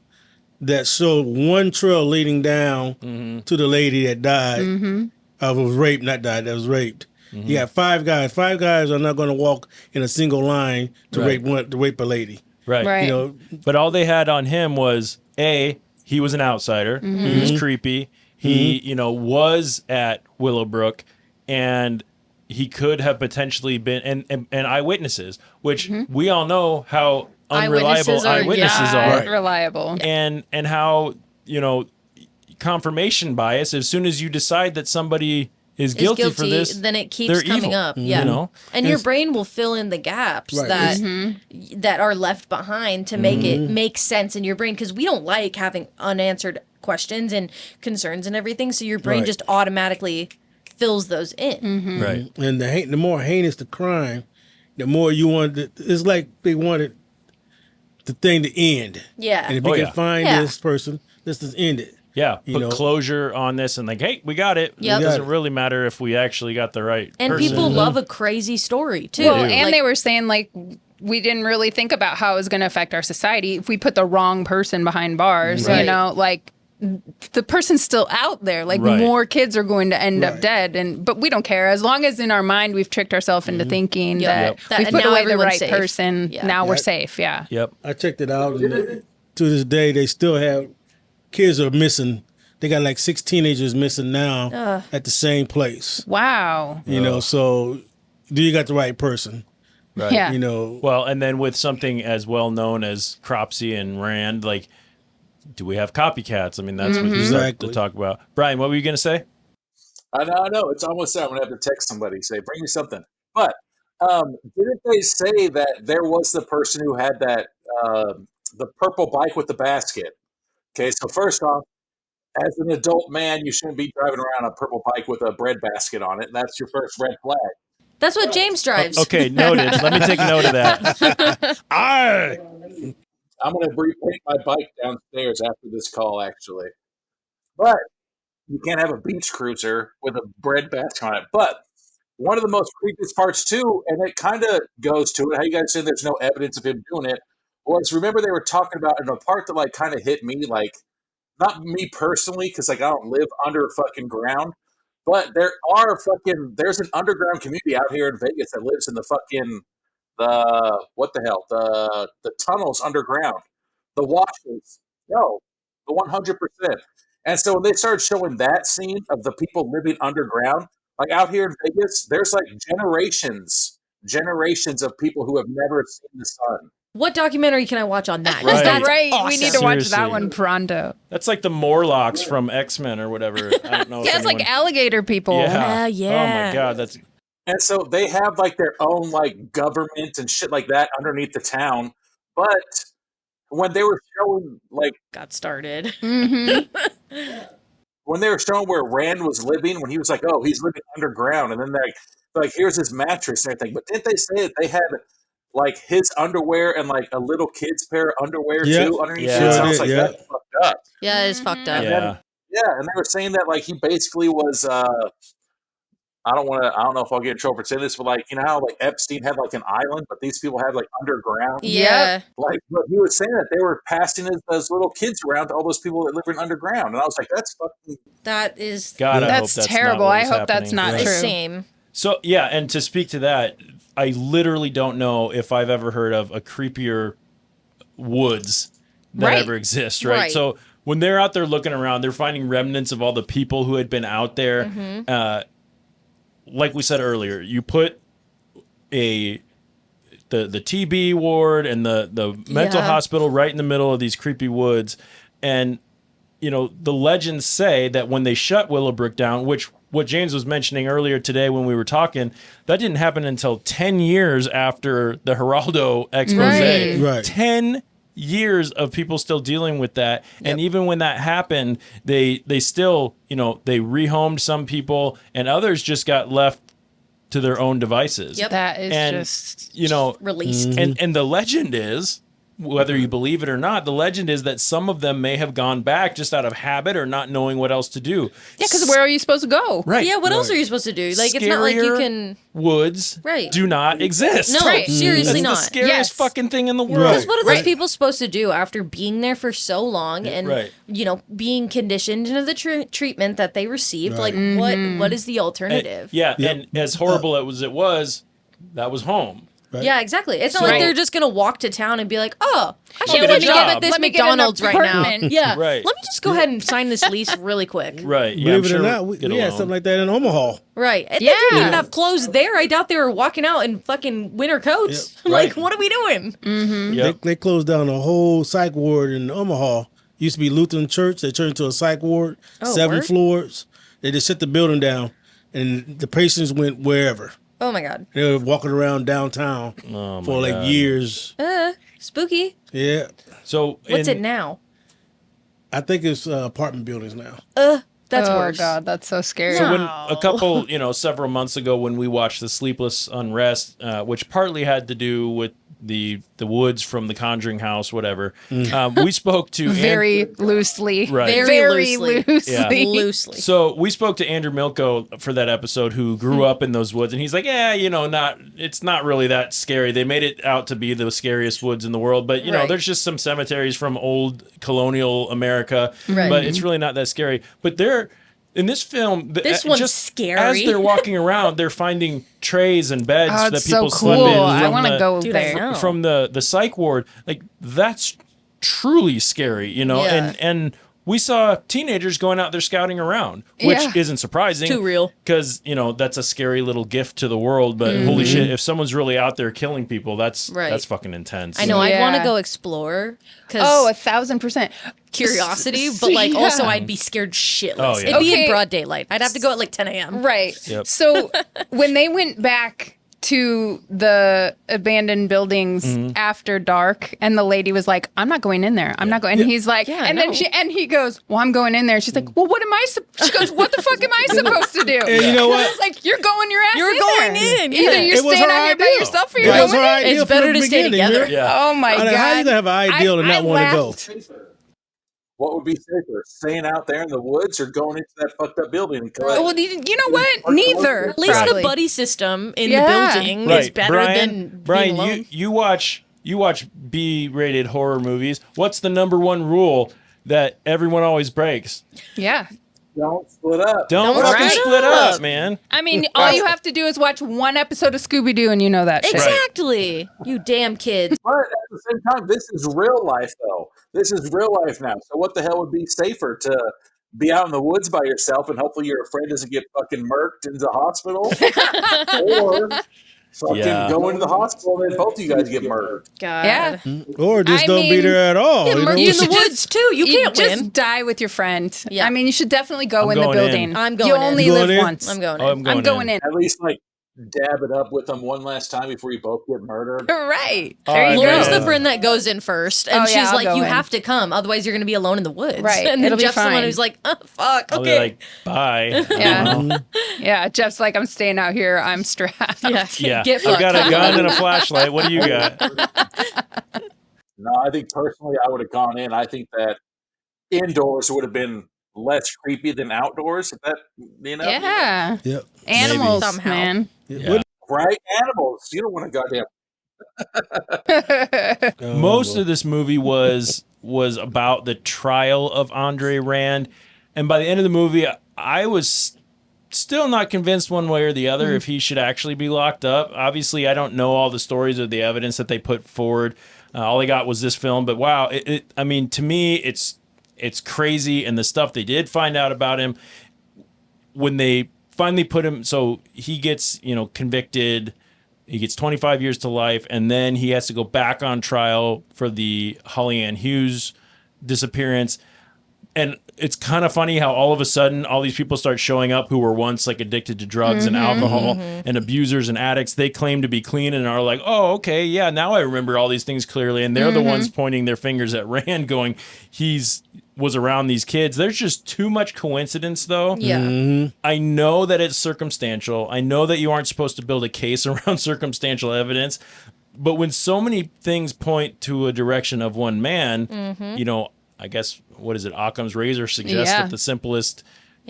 that showed one trail leading down to the lady that died, was raped, not died, that was raped. You got 5 guys. 5 guys are not going to walk in a single line to rape a lady. Right. You know, but all they had on him was he was an outsider. He was creepy. He, was at Willowbrook, and he could have potentially been and eyewitnesses, which we all know how unreliable eyewitnesses are. Reliable. And how, confirmation bias, as soon as you decide that somebody is guilty for this, then it keeps coming evil, up. Yeah. And your brain will fill in the gaps that are left behind to make it make sense in your brain, because we don't like having unanswered questions and concerns and everything, so your brain just automatically fills those in. Right. And the more heinous the crime, the more you want it. It's like they wanted the thing to end. Yeah. And if you can find this person, let's just end it. Yeah, put closure on this and like, hey, we got it. Yep. It doesn't really matter if we actually got the right And person. people love a crazy story, too. Well, and they were saying, like, we didn't really think about how it was going to affect our society if we put the wrong person behind bars, like, the person's still out there. Like, more kids are going to end up dead. But we don't care. As long as in our mind we've tricked ourselves into thinking that we put away the right person, now we're safe. Yeah. Yep. I checked it out, and to this day, they still have kids are missing. They got like 6 teenagers missing now at the same place. Wow. So do you got the right person? Right. Yeah. Well, and then with something as well known as Cropsey and Rand, like do we have copycats? I mean, that's what you start to talk about. Brian, what were you going to say? I know. It's almost there. I'm going to have to text somebody, say, bring me something. But didn't they say that there was the person who had that, the purple bike with the basket? Okay, so first off, as an adult man, you shouldn't be driving around a purple bike with a bread basket on it. That's your first red flag. That's what James drives. Okay, noted. Let me take note of that. I'm going to repaint my bike downstairs after this call, actually. But you can't have a beach cruiser with a bread basket on it. But one of the most creepiest parts, too, and it kind of goes to it, how you guys say there's no evidence of him doing it, was remember they were talking about, and the part that like kind of hit me, like, not me personally, because like I don't live under fucking ground, but there's an underground community out here in Vegas that lives in the tunnels underground, the washes, the 100%. And so when they started showing that scene of the people living underground, like out here in Vegas, there's like generations of people who have never seen the sun. What documentary can I watch on that? Right. That's Right, awesome. we need to watch Seriously. that one pronto. That's like the Morlocks from X-Men or whatever. I don't know. Yeah, it's like alligator people. Yeah. Yeah. Oh my God, that's And so they have like their own like government and shit like that underneath the town. But when they were showing like got started. When they were showing where Rand was living, when he was like, "Oh, he's living underground," and then they're like, "Here's his mattress and everything." But didn't they say that they had like his underwear and like a little kid's pair of underwear too underneath? Yeah. So I was like, "That's fucked up." Yeah, it's fucked up. yeah. And they were saying that like he basically was. I don't know if I'll get in trouble for saying this, but like, you know how like Epstein had like an island, but these people had like underground. Yeah. Like, but he was saying that they were passing those little kids around to all those people that live in underground, and I was like, that's fucking. That is. God, I hope That's that's terrible. Not what I was hope that's happening. not true. Same. So yeah, and to speak to that, I literally don't know if I've ever heard of a creepier woods that Right. ever exists. Right? Right. So when they're out there looking around, they're finding remnants of all the people who had been out there. Like we said earlier, you put the TB ward and the mental hospital right in the middle of these creepy woods, and you know the legends say that when they shut Willowbrook down, which what James was mentioning earlier today when we were talking, that didn't happen until 10 years after the Geraldo expose. Right. 10 years of people still dealing with that. And even when that happened, they still, you know, they rehomed some people and others just got left to their own devices. Yep. That is And, just you know, Released. and the legend is, whether you believe it or not, the legend is that some of them may have gone back just out of habit or not knowing what else to do. yeah. Because where are you supposed to go? Right. Yeah, what else are you supposed to do? Like, it's not like you Scarier can. Woods Right. do not exist. No, Right. seriously That's not. the scariest Yes. fucking thing in the world. Because what are those people supposed to do after being there for so long and Right. you know being conditioned into the treatment that they received? Right. Like, what is the alternative? And as horrible as it was, that was home. Right. Yeah, exactly. It's not like they're just gonna walk to town and be like, "Oh, I should get get a a job job. at this Let me get an McDonald's right now." apartment. Yeah, Right. Let me just go ahead and sign this lease really quick. Right. Yeah, Believe I'm it sure or not, we'll we get had along. something like that in Omaha. Right. And they Yeah. didn't even have clothes there. I doubt they were walking out in fucking winter coats. Yep. Like, Right. what are we doing? Yep. They closed down a whole psych ward in Omaha. Used to be Lutheran church. They turned into a psych ward. Oh, 7 word? floors. They just shut the building down, and the patients went wherever. Oh my god. They were walking around downtown Oh, for my like God. years. Spooky. Yeah, So What's it now? I think it's apartment buildings now. That's oh worse. God, that's so scary. So when a couple, several months ago, when we watched The Sleepless Unrest, which partly had to do with the woods from the Conjuring house, whatever, we spoke to very loosely, Right. Very loosely. Yeah. Loosely. So we spoke to Andrew Milko for that episode, who grew up in those woods, and he's like, "Yeah, it's not really that scary. They made it out to be the scariest woods in the world, but Right. there's just some cemeteries from old colonial America, Right. but it's really not that scary." But they're in this film. This one's just scary. As they're walking around, they're finding trays and beds Oh, that it's people so slept cool. in. I from want to the- go Dude, I there. know. from the psych ward. Like, that's truly scary, Yeah. and we saw teenagers going out there scouting around, which Yeah. isn't surprising. Too real. Because, that's a scary little gift to the world. But holy shit, if someone's really out there killing people, that's fucking intense. I know. I'd want to go explore. Oh, 1,000%. Curiosity, but like also I'd be scared shitless. Oh, yeah. It'd be Okay. in broad daylight. I'd have to go at like 10 a.m. Right. Yep. So when they went back to the abandoned buildings after dark, and the lady was like, "I'm not going in there. I'm not going." And he's like, Yeah, and no. then he goes, "Well, I'm going in there." She's like, "Well, what am I?" She goes, "What the fuck am I supposed to do?" And you know what? I was like, "You're going your ass. You're in going there. in, Either yeah. you're It was staying her out here by ideal. yourself, or It you're was going her in." ideal It's better from the to stay beginning, together. man. Oh my god! How you gonna have an ideal and not want to go? What would be safer, staying out there in the woods or going into that fucked up building and killing? Well, you know what? Neither. At least probably. the buddy system in Yeah. the building Right. is better than Brian, being alone. you watch B-rated horror movies. What's the number one rule that everyone always breaks? Yeah. Don't split up. Don't Don't fucking split split up. up, man. I mean, all you have to do is watch one episode of Scooby Doo, and you know that shit. Exactly. You damn kids. But at the same time, this is real life, though. This is real life now. So what the hell would be safer to be out in the woods by yourself and hopefully your friend doesn't get fucking murked into the hospital, or fucking go into the hospital and then both of you guys get murdered? God. Yeah. Or just I don't be mean, there at all. Get you know? murked in the woods too. You can't just win. die with your friend. Yeah. I mean, you should definitely go I'm in the going in. building. I'm going You in. only You live going in? once. I'm going in. Oh, I'm going in. At least like dab it up with them one last time before you both get murdered. Right. All There right, you Laura's go. the friend that goes in first, and Oh, yeah, she's I'll like, go "You in. have to come, otherwise you're going to be alone in the woods." Right. And then It'll be Jeff's the one fine. who's like, "Oh fuck, I'll okay." be like, bye. Yeah. Yeah. Jeff's like, I'm staying out here. I'm strapped. Yeah. Get I've got a fucked. gun and a flashlight. What do you got? No, I think personally I would have gone in. I think that indoors would have been less creepy than outdoors. If that, Yeah. Yep. Animals, Somehow. man. Yeah. right? Animals. You don't want to goddamn. Most of this movie was about the trial of Andre Rand, and by the end of the movie, I was still not convinced one way or the other if he should actually be locked up. Obviously, I don't know all the stories or the evidence that they put forward. All I got was this film, but wow, I mean, to me, it's crazy, and the stuff they did find out about him when they finally put him. So he gets convicted. He gets 25 years to life, and then he has to go back on trial for the Holly Ann Hughes disappearance. And it's kind of funny how all of a sudden all these people start showing up who were once like addicted to drugs and alcohol and abusers and addicts. They claim to be clean and are like, oh, okay, yeah, now I remember all these things clearly. And they're the ones pointing their fingers at Rand going, was around these kids. There's just too much coincidence, though. Yeah. I know that it's circumstantial. I know that you aren't supposed to build a case around circumstantial evidence. But when so many things point to a direction of one man, I guess, what is it? Occam's razor suggests that the simplest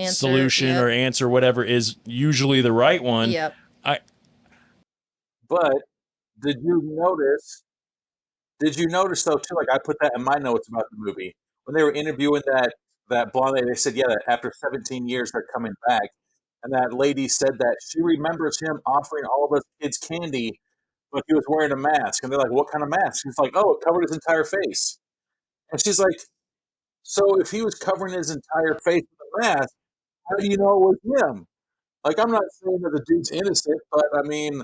solution or answer, whatever, is usually the right one. Yep. But did you notice though too? Like I put that in my notes about the movie when they were interviewing that blonde lady. They said, yeah, that after 17 years they're coming back, and that lady said that she remembers him offering all of us kids candy, but he was wearing a mask. And they're like, what kind of mask? He's like, oh, it covered his entire face. And she's like, so if he was covering his entire face with a mask, how do you know it was him? Like, I'm not saying that the dude's innocent, but I mean,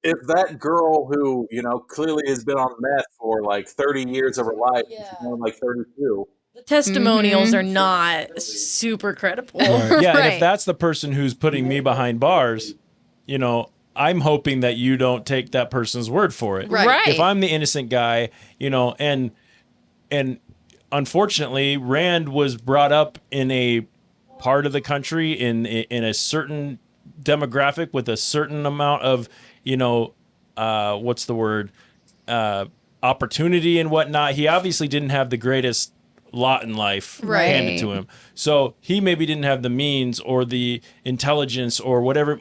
if that girl who, clearly has been on meth for like 30 years of her life, and she's only like 32. The testimonials are not super credible. Yeah, and if that's the person who's putting me behind bars, I'm hoping that you don't take that person's word for it. Right. If I'm the innocent guy, and unfortunately, Rand was brought up in a part of the country in a certain demographic with a certain amount of, what's the word? Opportunity and whatnot. He obviously didn't have the greatest lot in life handed to him. So he maybe didn't have the means or the intelligence or whatever.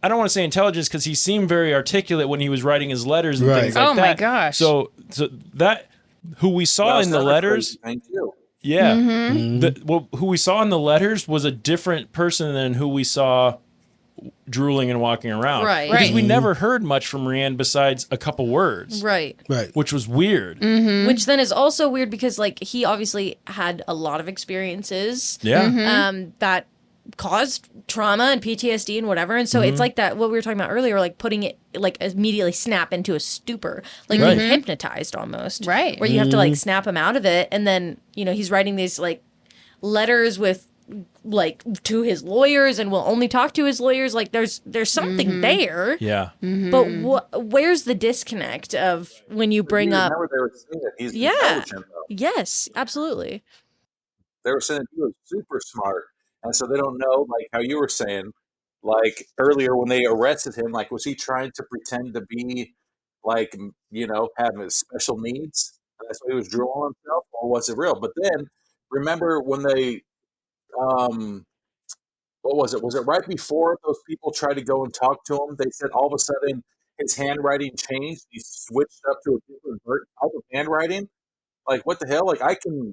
I don't want to say intelligence because he seemed very articulate when he was writing his letters and things like that. Oh my gosh. So that who we saw in the letters. Thank you. Yeah. Who we saw in the letters was a different person than who we saw drooling and walking around. Right. Because we Right. never heard much from Rand besides a couple words. Right. Which was weird. Which then is also weird because like he obviously had a lot of experiences. Yeah. That caused trauma and PTSD and whatever. And so Mhm. it's like that what we were talking about earlier, like putting it like immediately snap into a stupor. Like Right. being hypnotized almost. Right. Where you have to like snap him out of it. And then, you know, he's writing these like letters with like to his lawyers and will only talk to his lawyers. Like there's something there. Yeah. But where's the disconnect of when you bring up Remember they were saying that he's Yeah. intelligent, though. Yes, absolutely. They were saying that he was super smart, and so they don't know, like how you were saying, like earlier when they arrested him, like was he trying to pretend to be like having his special needs? And that's why he was drooling on himself, or was it real? But then remember when they, what was it? Was it right before those people tried to go and talk to him? They said all of a sudden his handwriting changed. He switched up to a different type of handwriting. Like what the hell? Like I can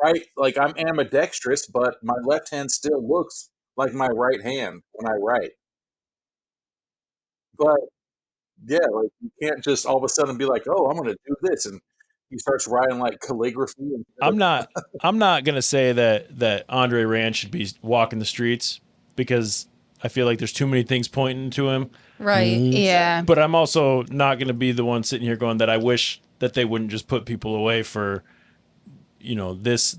write, like I'm ambidextrous, but my left hand still looks like my right hand when I write. But yeah, like you can't just all of a sudden be like, "Oh, I'm going to do this," and he starts writing like calligraphy. And I'm not gonna say that Andre Rand should be walking the streets because I feel like there's too many things pointing to him. Right. Yeah. But I'm also not gonna be the one sitting here going that I wish that they wouldn't just put people away for, this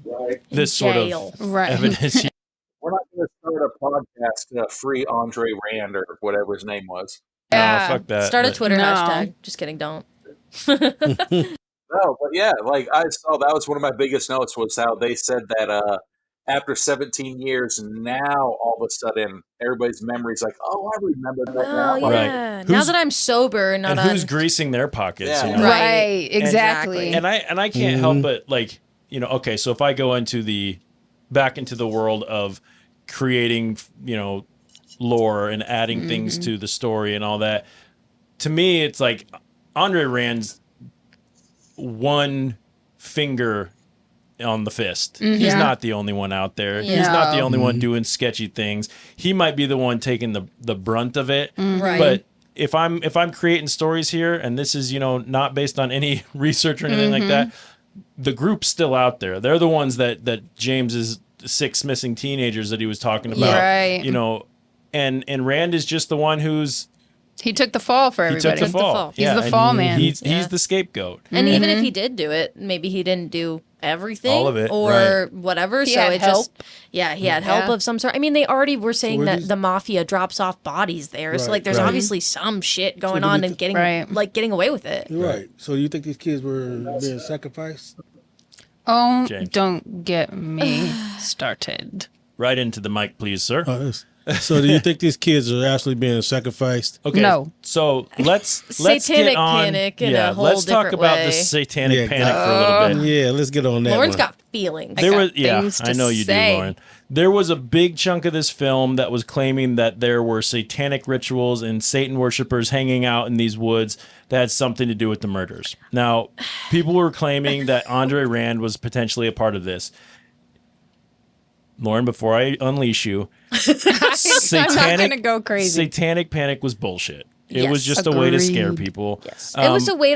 sort Jail. of Right. evidence. We're not going to start a podcast to free Andre Rand or whatever his name was. No, fuck that. Start a but- Twitter No. hashtag. Just kidding, don't. No, but yeah, like I saw that was one of my biggest notes was how they said that after 17 years, now all of a sudden everybody's memory's like, oh, I remember that now. Oh Like, yeah. Now Who's- that I'm sober, not and on. who's greasing their pockets? Yeah. You know? Right. Exactly. And I can't help but like, okay, so if I go back into the world of creating, lore and adding things to the story and all that, to me it's like Andre Rand's one finger on the fist. He's Yeah. not the only one out there. Yeah. He's not the No. only one doing sketchy things. He might be the one taking the brunt of it. Right. But if I'm creating stories here, and this is not based on any research or anything like that, the group's still out there. They're the ones that James's 6 missing teenagers that he was talking about. Right. And Rand is just the one who's He took the fall for he everybody. took the fall. He's Yeah, the and fall man. He's Yeah. the scapegoat. And even if he did do it, maybe he didn't do everything All of it, or whatever. He so had it help. just he had help Yeah. of some sort. I mean, they already were saying we're that just- the mafia drops off bodies there. So Right, like there's right. obviously some shit going do on we and getting Right. getting away with it. Right. So you think these kids were being sacrificed? Oh, James. don't get me started. Right into the mic, please, sir. So do you think these kids are actually being sacrificed? Okay. No. So let's Satanic get on. panic in a whole let's talk different about way. the satanic panic for a little bit. Yeah, let's get on that Lauren's one. got feelings. There was things I to know you say. do, Lauren. There was a big chunk of this film that was claiming that there were satanic rituals and Satan worshippers hanging out in these woods that had something to do with the murders. Now, people were claiming that Andre Rand was potentially a part of this. Lauren, before I unleash you, I'm not gonna go crazy. Satanic panic was bullshit. It Yes. was just a way to scare Agreed. people. Yes. It was a way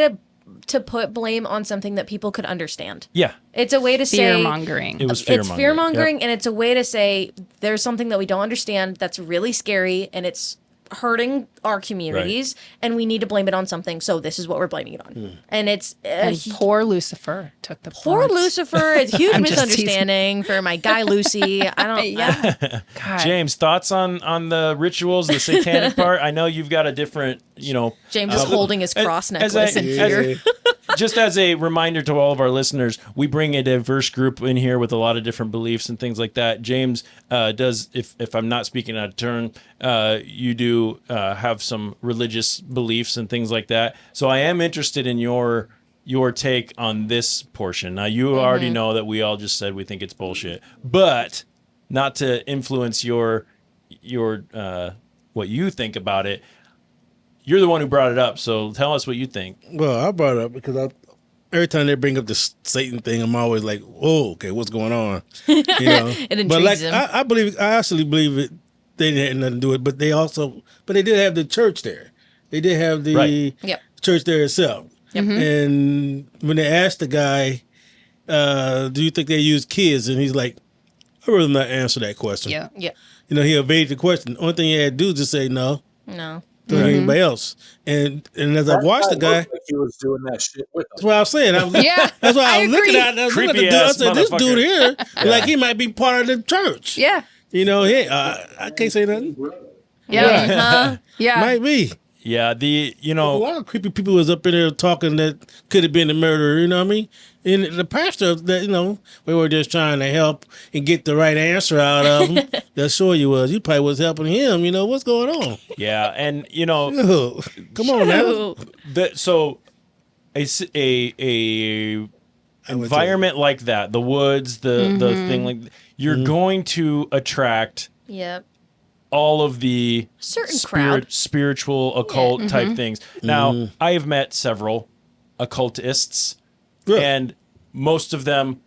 to put blame on something that people could understand. Yeah. It's a way to say Fear mongering. It was It's fear-mongering. fear mongering, and it's a way to say there's something that we don't understand that's really scary, and it's hurting our communities, and we need to blame it on something. So this is what we're blaming it on, and it's And poor Lucifer took the poor brunt. Lucifer. It's a huge I'm just misunderstanding for my guy Lucy. I don't. Yeah. God. James, thoughts on the rituals, the satanic part? I know you've got a different, James is holding his cross necklace in fear. Just as a reminder to all of our listeners, we bring a diverse group in here with a lot of different beliefs and things like that. James does, if I'm not speaking out of turn, you do have some religious beliefs and things like that. So I am interested in your take on this portion. Now, you already know that we all just said we think it's bullshit, but not to influence your what you think about it. You're the one who brought it up, so tell us what you think. Well, I brought it up because every time they bring up the Satan thing, I'm always like, "Oh, okay, what's going on?" It intrigues but like, him. I actually believe it they had nothing to do with it. But they did have the church there. They did have the church there itself. Yep. And when they asked the guy, do you think they use kids? And he's like, I'd rather not answer that question. Yeah. You know, he evaded the question. The only thing he had to do is just say no. No. To anybody else. And as I watched the guy, Like he was doing that shit with that's what I was saying. That's why I was looking at. I was looking at the dude. I said, "This dude here, like he might be part of the church." Yeah. You know, I can't say nothing. Yeah. Yeah, might be. Yeah, a lot of creepy people was up in there talking that could have been the murderer. You know what I mean? And the pastor, that we were just trying to help and get the right answer out of him. That's sure you was. You probably was helping him. You know what's going on? Yeah, and come on now. So a environment like that, the woods, the thing like you're going to attract. Yep. All of the certain crowd, spiritual, occult type things. Now, I have met several occultists, and most of them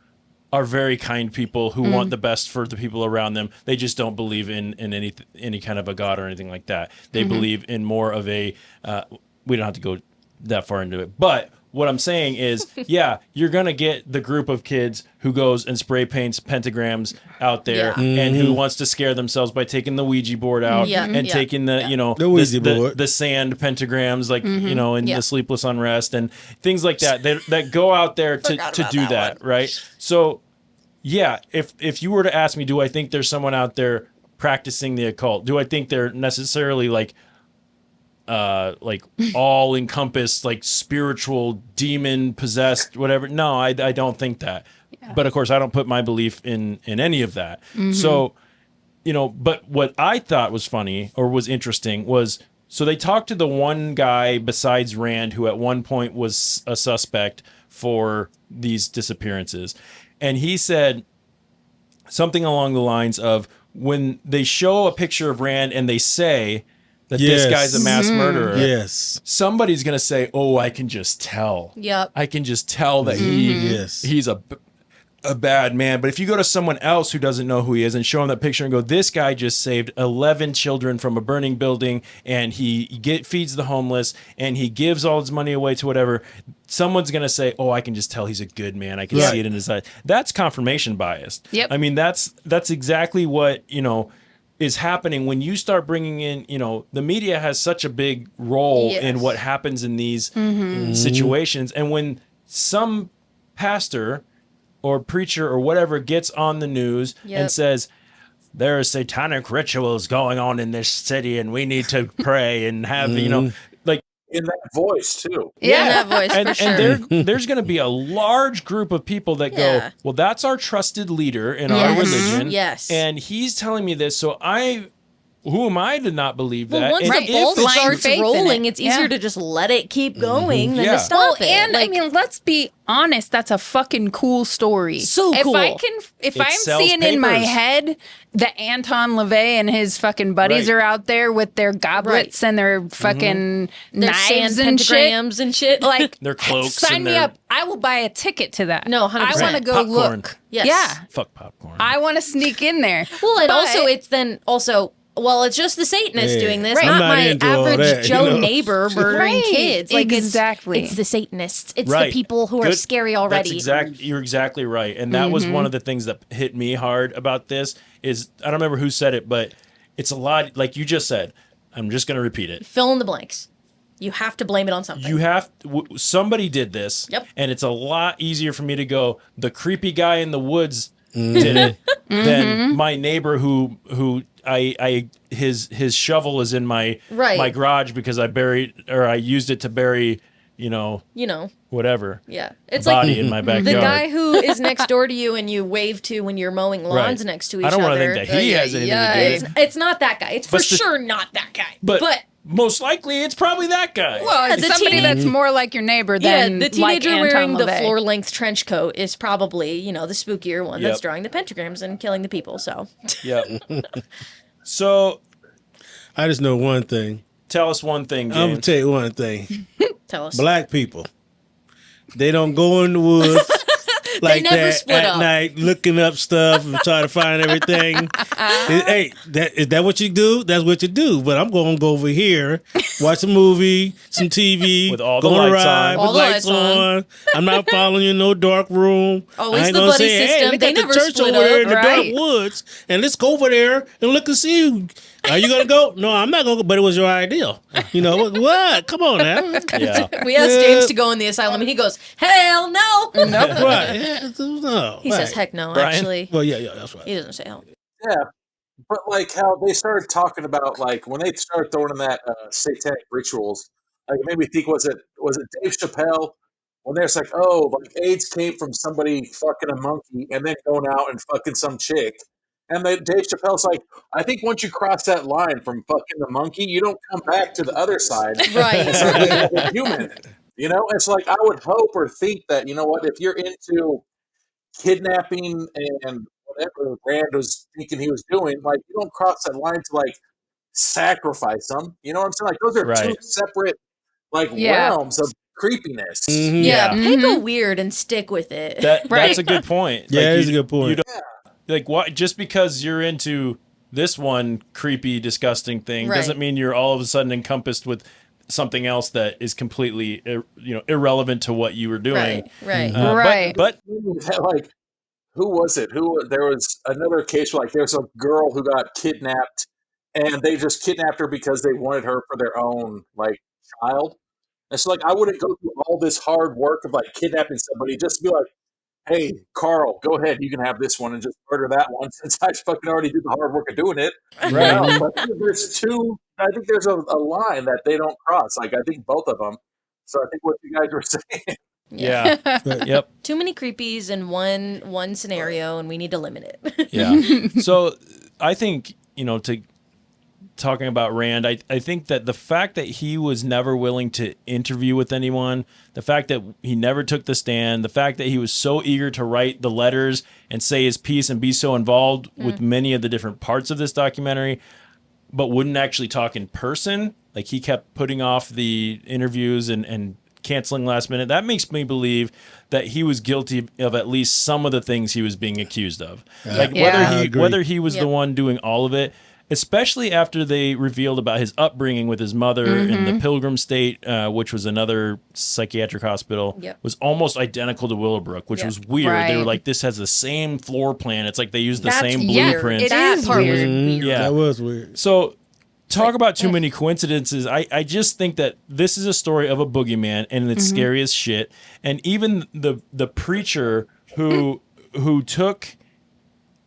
are very kind people who want the best for the people around them. They just don't believe in any kind of a god or anything like that. They believe in more of a. We don't have to go that far into it, but what I'm saying is, you're gonna get the group of kids who goes and spray paints pentagrams out there, and who wants to scare themselves by taking the Ouija board out and taking the Ouija board, the sand pentagrams, like in the Sleepless Unrest and things like that. That go out there to do that, right? So, if you were to ask me, do I think there's someone out there practicing the occult? Do I think they're necessarily like all encompassed, like spiritual, demon possessed, whatever? No, I don't think that. Yeah. But of course, I don't put my belief in any of that. So, but what I thought was funny or was interesting was, so they talked to the one guy besides Rand who at one point was a suspect for these disappearances. And he said something along the lines of, when they show a picture of Rand and they say that this guy's a mass murderer, somebody's going to say, oh, I can just tell. Yep. I can just tell that he's a bad man. But if you go to someone else who doesn't know who he is and show him that picture and go, this guy just saved 11 children from a burning building, and he feeds the homeless, and he gives all his money away to whatever, someone's going to say, oh, I can just tell he's a good man. I can see it in his eyes. That's confirmation bias. Yep. I mean, that's exactly what, is happening when you start bringing in, the media has such a big role in what happens in these situations. And when some pastor or preacher or whatever gets on the news and says, there are satanic rituals going on in this city and we need to pray and have, like, in that voice too. Yeah, in that voice, and, for sure. And there's going to be a large group of people that go, well, that's our trusted leader in our religion. Yes. And he's telling me this, so who am I to not believe that? Well, once and the ball starts rolling, it's easier Yeah. to just let it keep going than to stop it. And I mean, let's be honest, that's a fucking cool story. So cool. If I'm seeing in my head that Anton LaVey and his fucking buddies are out there with their goblets and their fucking their knives sand and pentagrams and shit, like their cloaks, sign and me their... up. I will buy a ticket to that. No, 100%. I want to go popcorn. look. Yes. Yeah. Fuck popcorn. I want to sneak in there. Well, and But- also it's then also. Well, it's just the Satanists doing this, Right. not I'm not my into all average that, Joe neighbor murdering Right. kids. Like Exactly. it's the Satanists. It's Right. the people who are Good. scary already. You're exactly right. And that was one of the things that hit me hard about this is, I don't remember who said it, but it's a lot, like you just said. I'm just going to repeat it. Fill in the blanks. You have to blame it on something. Somebody did this. Yep. And it's a lot easier for me to go, the creepy guy in the woods did it than my neighbor who his shovel is in my garage because I used it to bury, whatever. Yeah. It's body like in my backyard. the guy who is next door to you and you wave to when you're mowing lawns next to each other. I don't want to think that he has anything to do with it. It's not that guy. It's for sure not that guy. But most likely it's probably that guy. Well, it's somebody that's more like your neighbor than the teenager like wearing Anton the LaVey. floor-length trench coat is probably, the spookier one that's drawing the pentagrams and killing the people. So, yeah. So, I just know one thing. Tell us one thing, James. I'm gonna tell you one thing. Tell us. Black people, they don't go in the woods. like never that split at up. night, looking up stuff and trying to find everything. Hey, is that what you do? That's what you do. But I'm going to go over here, watch a movie, some TV, With all go the on a lights ride on. with All the lights lights on. I'm not following you in no dark room. Always I ain't the gonna buddy say, system. hey, they They got never the church split over there up. in the Right. dark woods, and let's go over there and look and see you. Are you gonna go? No, I'm not gonna go. But it was your idea. You know what? Come on now. Yeah. We asked James to go in the asylum, and he goes, "Hell no!" Nope. Right. Yeah, no. He right. says, "Heck no." Brian? Actually, Well, yeah, that's right. he doesn't say hell. Yeah, but like how they started talking about like when they started throwing in that satanic rituals, like it made me think was it Dave Chappelle when there's like like AIDS came from somebody fucking a monkey and then going out and fucking some chick, and Dave Chappelle's like, I think once you cross that line from fucking the monkey, you don't come back to the other side, Right. and start being another human. You know, it's like I would hope or think that if you're into kidnapping and whatever Rand was thinking he was doing, like you don't cross that line to like sacrifice them. You know what I'm saying? Like those are two Right. separate like Yeah. realms of creepiness. Mhm. Yeah, Yeah. pick a weird and stick with it. That's a good point. Yeah, Like, it is a good point. You don't, like what? Just because you're into this one creepy, disgusting thing Right. doesn't mean you're all of a sudden encompassed with something else that is completely irrelevant to what you were doing. Right. Right. But Like who was it? There was another case where like there's a girl who got kidnapped and they just kidnapped her because they wanted her for their own like child. And so like I wouldn't go through all this hard work of like kidnapping somebody just to be like, hey, Carl, go ahead, you can have this one and just murder that one since I fucking already did the hard work of doing it. Right. But I think there's a line that they don't cross. Like I think both of them. So I think what you guys were saying. yeah. Yep. Too many creepies in one scenario, and we need to limit it. Yeah. So I think, to talking about Rand, I think that the fact that he was never willing to interview with anyone, the fact that he never took the stand, the fact that he was so eager to write the letters and say his piece and be so involved with many of the different parts of this documentary, but wouldn't actually talk in person. Like he kept putting off the interviews and canceling last minute. That makes me believe that he was guilty of at least some of the things he was being accused of. Like whether he was the one doing all of it, especially after they revealed about his upbringing with his mother in the Pilgrim State, which was another psychiatric hospital, was almost identical to Willowbrook, which was weird. Right. They were like, this has the same floor plan. It's like they used the That's same weird. blueprint. It is part was weird. weird. Yeah. That was weird. So talk about too many coincidences. I just think that this is a story of a boogeyman and it's scary as shit. And even the preacher who took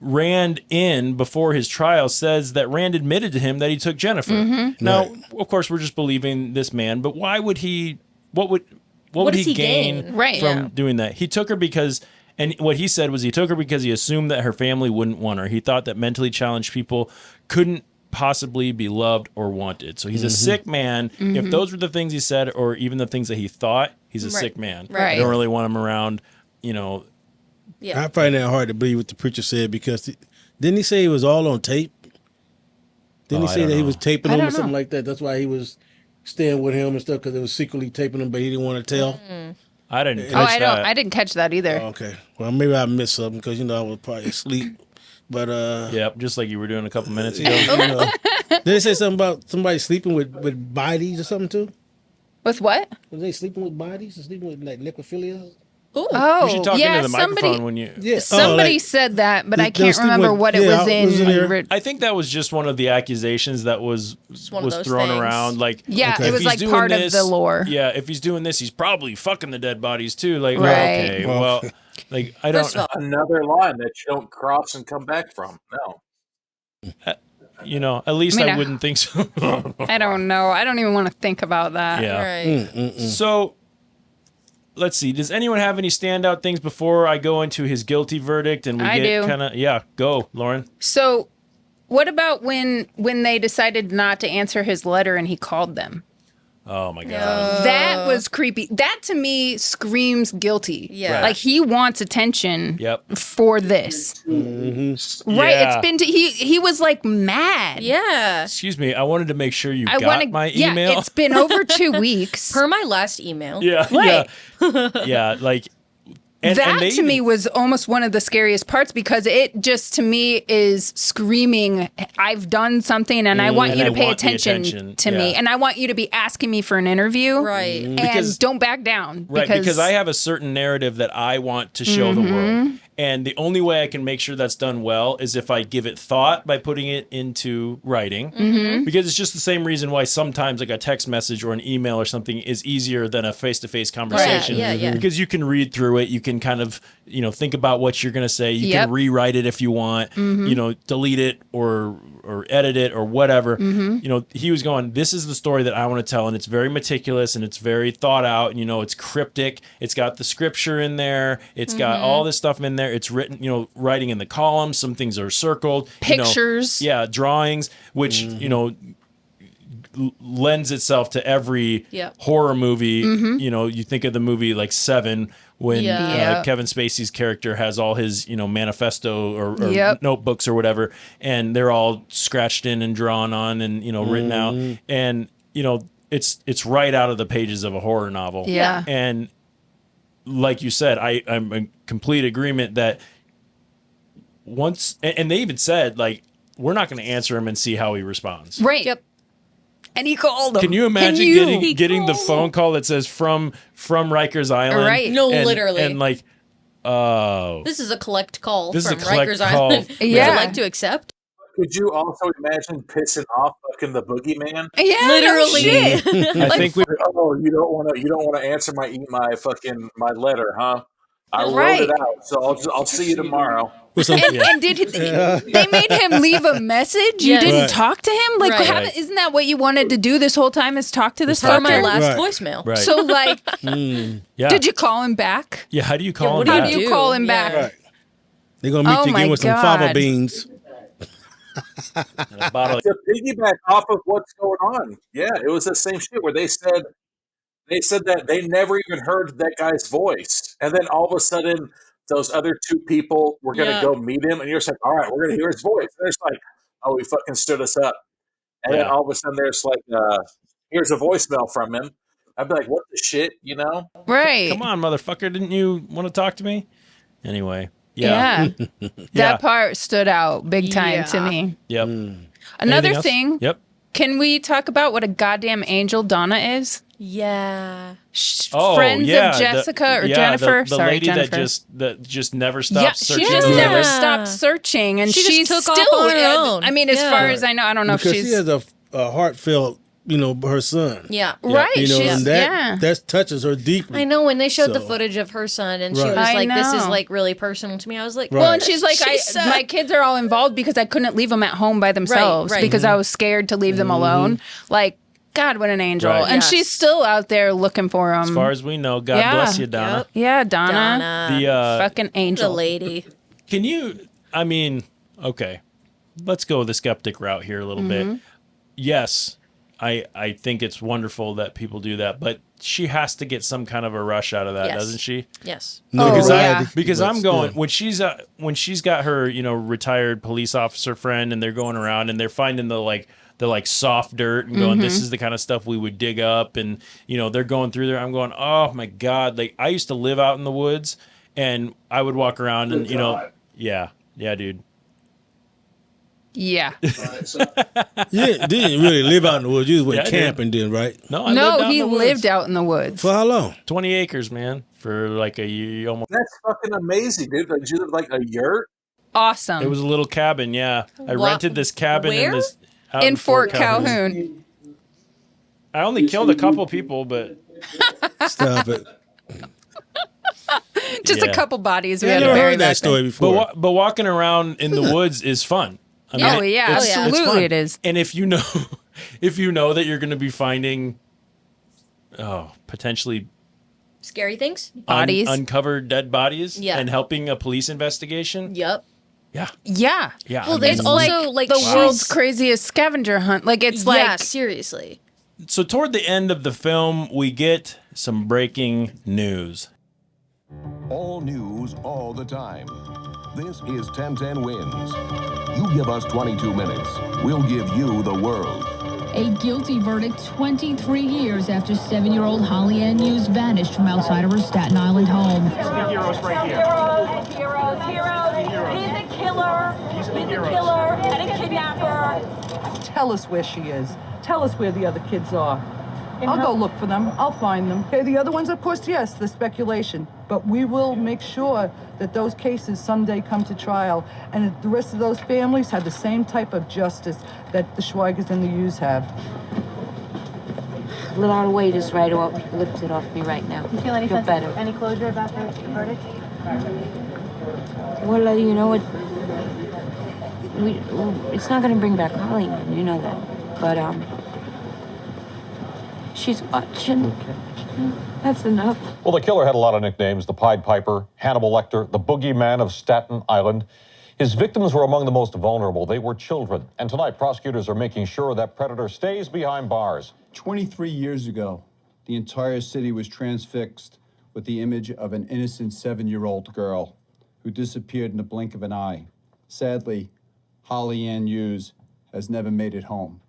Rand in before his trial says that Rand admitted to him that he took Jennifer. Now, of course, we're just believing this man, but why would he? What would he gain Right. from doing that? He took her because, and what he said was he took her because he assumed that her family wouldn't want her. He thought that mentally challenged people couldn't possibly be loved or wanted. So he's a sick man. If those were the things he said, or even the things that he thought, he's a sick man. Right. I don't really want him around. Yeah. I find that hard to believe what the preacher said because didn't he say it was all on tape? Didn't he say that he was taping him or something like that? That's why he was staying with him and stuff because they was secretly taping him, but he didn't want to tell. I didn't catch that. I didn't catch that either. Oh, okay. Well, maybe I missed something because I was probably asleep. But Yep, just like you were doing a couple minutes ago. Did they say something about somebody sleeping with bodies or something too? With what? Was they sleeping with bodies or sleeping with like necrophilia? Oh, You should talk yeah, into the microphone when you. Yeah. Somebody said that, but I they were can't remember sleeping with- what it yeah, was in. was in there. I think that was just one of the accusations that was one of those thrown things. around. Like, Yeah, Okay. it was if like he's part doing of the lore. Yeah, if he's doing this, he's probably fucking the dead bodies too. Like, Right. okay, well, like I First don't. of all, Another line that you don't cross and come back from. No. At least I mean, I wouldn't think so. I don't know. I don't even want to think about that. Yeah. right. So, let's see. Does anyone have any standout things before I go into his guilty verdict and we I get do. kind of go, Lauren? So, what about when they decided not to answer his letter and he called them? Oh my god. That was creepy. That to me screams guilty. Yeah. Right. Like he wants attention Yep. for this. Right. Yeah. It's been he was like mad. Yeah. Excuse me. I wanted to make sure you I got want to my email. Yeah, it's been over 2 weeks. Per my last email. Yeah, Right. yeah, yeah. Like That to me was almost one of the scariest parts because it just to me is screaming, I've done something and I want you to pay attention to me. And I want you to be asking me for an interview. Right. And don't back down. Right, because I have a certain narrative that I want to show the world. And the only way I can make sure that's done well is if I give it thought by putting it into writing. Because it's just the same reason why sometimes like a text message or an email or something is easier than a face-to-face conversation. Yeah. Because you can read through it. You can kind of, think about what you're going to say. You can rewrite it if you want, delete it or edit it or whatever. He was going, this is the story that I want to tell. And it's very meticulous and it's very thought out. And, it's cryptic. It's got the scripture in there. It's got all this stuff in there. It's written, writing in the columns. Some things are circled. Pictures. Drawings, which, lends itself to every horror movie. You think of the movie like Seven when Kevin Spacey's character has all his, manifesto or notebooks or whatever, and they're all scratched in and drawn on and, written out. And, it's right out of the pages of a horror novel. Yeah. And like you said, I'm in complete agreement that once, and they even said, like, we're not going to answer him and see how he responds. Right. Yep. And he called him. Can you imagine getting the phone call that says from Rikers Island? Right. No, literally. And like, oh. This is a collect call This from is a collect Rikers call. Island. Would you like to accept? Could you also imagine pissing off fucking the boogeyman? Yeah, literally. No shit. I think we. Oh, you don't want to answer my letter, huh? I wrote it out, so I'll see you tomorrow. And did they made him leave a message? You didn't talk to him? Like, isn't that what you wanted to do this whole time? Is talk to this fucker? My last voicemail. Right. So, like, did you call him back? Yeah. How do you call him How back? do you call him back? Right. They're gonna meet you again with some fava beans. To piggyback off of what's going on, it was the same shit where they said that they never even heard that guy's voice, and then all of a sudden those other two people were going to go meet him, and you're just like, all right, we're going to hear his voice. And it's like, oh, he fucking stood us up, and then all of a sudden there's like, here's a voicemail from him. I'd be like, what the shit, Right. Come on, motherfucker! Didn't you want to talk to me? Anyway. Yeah. That part stood out big time to me. Yep. Another thing. Yep. Can we talk about what a goddamn angel Donna is? Yeah. Friends of Jessica or Jennifer. The Sorry, lady Jennifer. that just never stopped searching. She just never stopped searching, and She she's just took still off on her own. I mean, as far as I know, I don't know because if she's. she has a heartfelt, her son. Yeah. Right. And She's, that touches her deeply. I know when they showed the footage of her son, and she was like, "This is like really personal to me." I was like, well, and she's like, my kids are all involved because I couldn't leave them at home by themselves because I was scared to leave them alone. Like, God, what an angel. Right. And she's still out there looking for him. As far as we know, God bless you, Donna. Yeah, Donna. The fucking angel. The lady. Can you, okay, let's go the skeptic route here a little bit. Yes, I think it's wonderful that people do that, but she has to get some kind of a rush out of that, doesn't she? Yes. Because I'm going when she's got her retired police officer friend and they're going around and they're finding the soft dirt and going, this is the kind of stuff we would dig up, and they're going through there. I'm going, oh my God! Like, I used to live out in the woods, and I would walk around and yeah, dude. Yeah. You didn't really live out in the woods. You went camping then, right? No, he lived out in the woods. For how long? 20 acres, man, for like a year almost. That's fucking amazing, dude. Like, you live like a yurt. Awesome. It was a little cabin, yeah. I rented this cabin in Fort Calhoun. I only killed a couple people, but stop it. Just a couple bodies. We I had never to bury heard that story before. But walking around in the woods is fun. Absolutely fun. it is. And if you know that you're going to be finding, potentially scary things, bodies, uncovered dead bodies, and helping a police investigation. Yep. Yeah. Well, there's also like the world's craziest scavenger hunt. Like, it's like seriously. So toward the end of the film, we get some breaking news. All news all the time. This is 1010 Wins. You give us 22 minutes, we'll give you the world. A guilty verdict 23 years after 7-year-old Holly Ann Hughes vanished from outside of her Staten Island home. Heroes right here. Heroes. He's a killer. He's a killer and a kidnapper. Tell us where she is. Tell us where the other kids are. I'll go look for them. I'll find them. Okay, the other ones, of course, yes, the speculation. But we will make sure that those cases someday come to trial and that the rest of those families have the same type of justice that the Schweigers and the Hughes have. A lot of weight is lifted off me right now. You feel any sense better. of any closure about the verdict? Well, you know what? It's not going to bring back Holly, you know that. But she's watching. That's enough. Well, the killer had a lot of nicknames: the Pied Piper, Hannibal Lecter, the Boogeyman of Staten Island. His victims were among the most vulnerable. They were children. And tonight, prosecutors are making sure that predator stays behind bars. 23 years ago, the entire city was transfixed with the image of an innocent 7-year-old girl who disappeared in the blink of an eye. Sadly, Holly Ann Hughes has never made it home.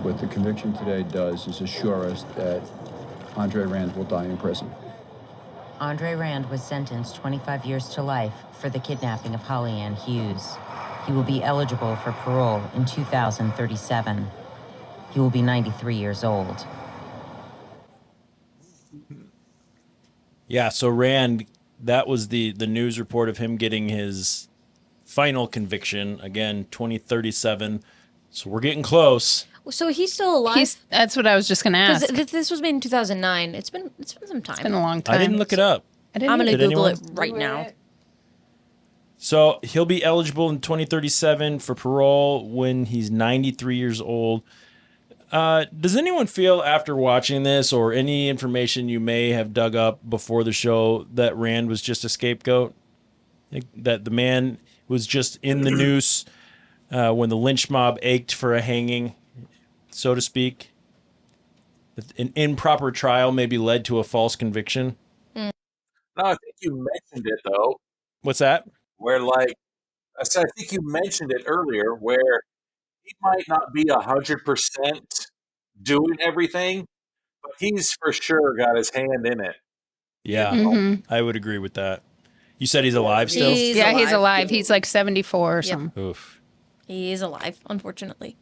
What the conviction today does is assure us that Andre Rand will die in prison. Andre Rand was sentenced 25 years to life for the kidnapping of Holly Ann Hughes. He will be eligible for parole in 2037. He will be 93 years old. Yeah, so Rand, that was the news report of him getting his final conviction, again, 2037. So we're getting close. So he's still alive? That's what I was just going to ask. Because this was made in 2009. It's been some time. It's been a long time. I didn't look it up. I'm going to Did Google anyone? it right now. So he'll be eligible in 2037 for parole when he's 93 years old. Does anyone feel after watching this, or any information you may have dug up before the show, that Rand was just a scapegoat? That the man was just in the noose when the lynch mob ached for a hanging, so to speak? An improper trial maybe led to a false conviction? No, I think you mentioned it, though. What's that? Where, like, I said, I think you mentioned it earlier, where he might not be 100% doing everything, but he's for sure got his hand in it. Yeah, I would agree with that. You said he's alive still? He's alive. He's like 74 or something. Oof. He is alive, unfortunately.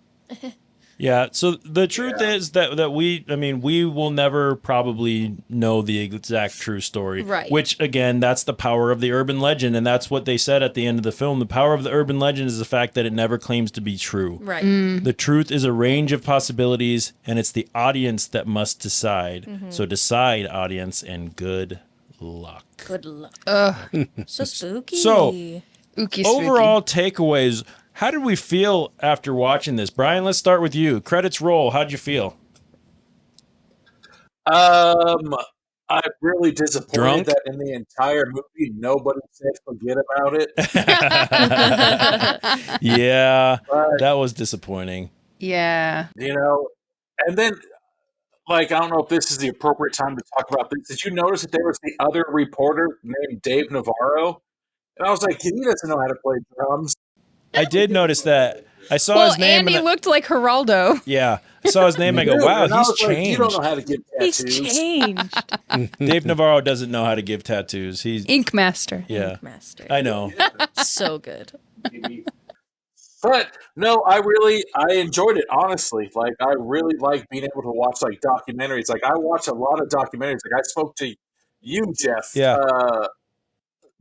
Yeah, so the truth is that we will never probably know the exact true story. Right. Which, again, that's the power of the urban legend, and that's what they said at the end of the film. The power of the urban legend is the fact that it never claims to be true. Right. The truth is a range of possibilities, and it's the audience that must decide. Mhm. So decide, audience, and good luck. Good luck. Ugh. So spooky. So, Ookie overall takeaways, how did we feel after watching this? Brian, let's start with you. Credits roll. How'd you feel? I'm really disappointed Drunk? that in the entire movie nobody said forget about it. Yeah, that was disappointing. Yeah. You know, and then, like, I don't know if this is the appropriate time to talk about this. Did you notice that there was the other reporter named Dave Navarro? And I was like, he doesn't know how to play drums. I did notice that. I saw his name. and he looked like Geraldo. Yeah, I saw his name. I go, wow, And I he's was like, changed. you don't know how to give tattoos. He's changed. Dave Navarro doesn't know how to give tattoos. He's Ink Master. Yeah, Master. I know. So good. But no, I enjoyed it, honestly. Like, I really like being able to watch, like, documentaries. Like, I watch a lot of documentaries. Like, I spoke to you, Jeff,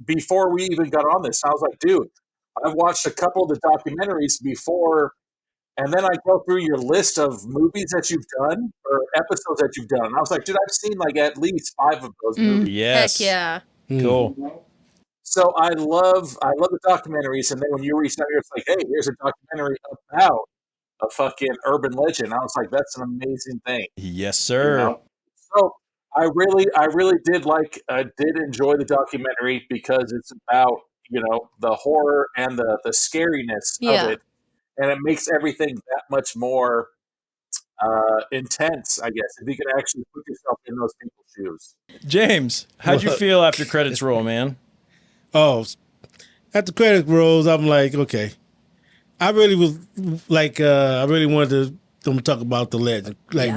before we even got on this. I was like, dude, I've watched a couple of the documentaries before, and then I go through your list of movies that you've done, or episodes that you've done. And I was like, dude, I've seen, like, at least 5 of those movies. Yes. Heck yeah. Cool. So I love the documentaries, and then when you reached out, it's like, hey, here's a documentary about a fucking urban legend. I was like, that's an amazing thing. Yes, sir. You know? So I really did enjoy the documentary because it's about, you know, the horror and the scariness of it, and it makes everything that much more intense, I guess, if you can actually put yourself in those people's shoes. James, how'd you feel after credits roll, man? Oh, After credits rolls, I'm like, okay. I really was like, I really wanted them to talk about the legend, like,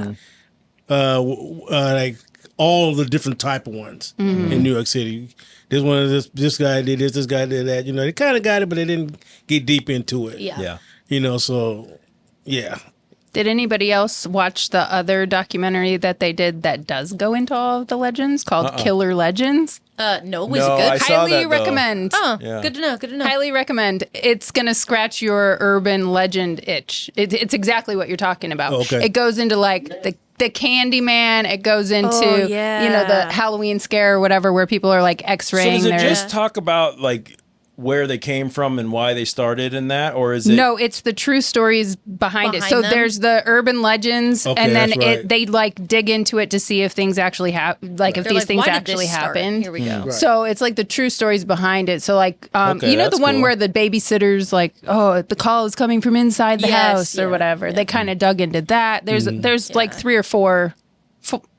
like all the different type of ones in New York City. This guy did this guy did that. They kind of got it, but they didn't get deep into it. Yeah. So yeah. Did anybody else watch the other documentary that they did that does go into all of the legends called Killer Legends? No, was it good? I saw Highly that, though. recommend. Oh, Yeah. good to know. Good to know. Highly recommend. It's going to scratch your urban legend itch. It's exactly what you're talking about. Oh, okay. It goes into like the Candyman. It goes into the Halloween scare or whatever, where people are like So X-raying does it their. just talk about like where they came from and why they started in that, or is it? No, it's the true stories behind it. So them? there's the urban legends, Okay, and then that's right. they like dig into it to see if things actually happen, like if They're these like, things why did actually this start? happened. Here we go. Right. So it's like the true stories behind it. So like, Okay, the that's one cool. where the babysitter's like, oh, the call is coming from inside the Yes, house or yeah, whatever. They kind of dug into that. There's like 3 or 4,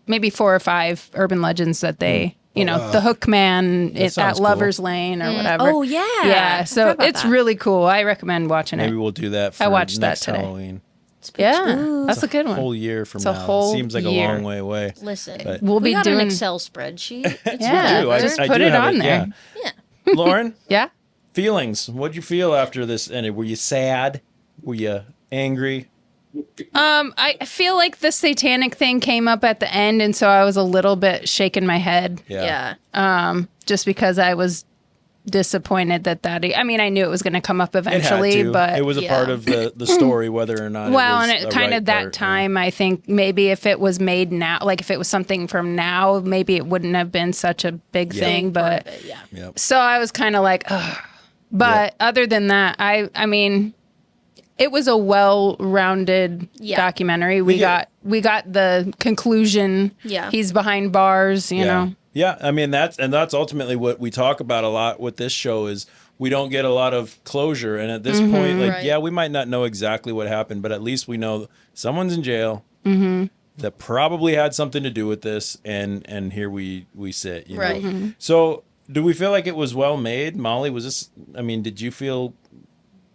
maybe 4 or 5 urban legends that they. The Hook Man at sounds Lover's Lane or whatever. Oh, yeah. Yeah, I so forgot about it's that. really cool. I recommend watching Maybe it. we'll do that for I watched that next today. Halloween. Yeah, that's a good one. Whole year from It's a now. whole Seems like year. a long way away. Listen, But- We'll we be got doing an Excel spreadsheet. It's Yeah, do. I just I put do it have on there. Yeah. Lauren, Yeah. feelings. What'd you feel after this ended? Were you sad? Were you angry? I feel like the satanic thing came up at the end, and so I was a little bit shaking my head. Yeah. Just because I was disappointed that I mean, I knew it was going to come up It had eventually, to. but it was a part of the story, whether or not. well, it was and it the kind right of that part, time, I think maybe if it was made now, like if it was something from now, maybe it wouldn't have been such a big thing. But Yep. so I was kind of like, ugh. But other than that, I mean, it was a well-rounded documentary. We got the conclusion. Yeah. He's behind bars, you know. Yeah, I mean that's ultimately what we talk about a lot with this show is we don't get a lot of closure, and at this point, like Right. we might not know exactly what happened, but at least we know someone's in jail Mm-hmm. that probably had something to do with this, and here we sit, you Right. know. So, do we feel like it was well made, Molly? Was this? I mean, did you feel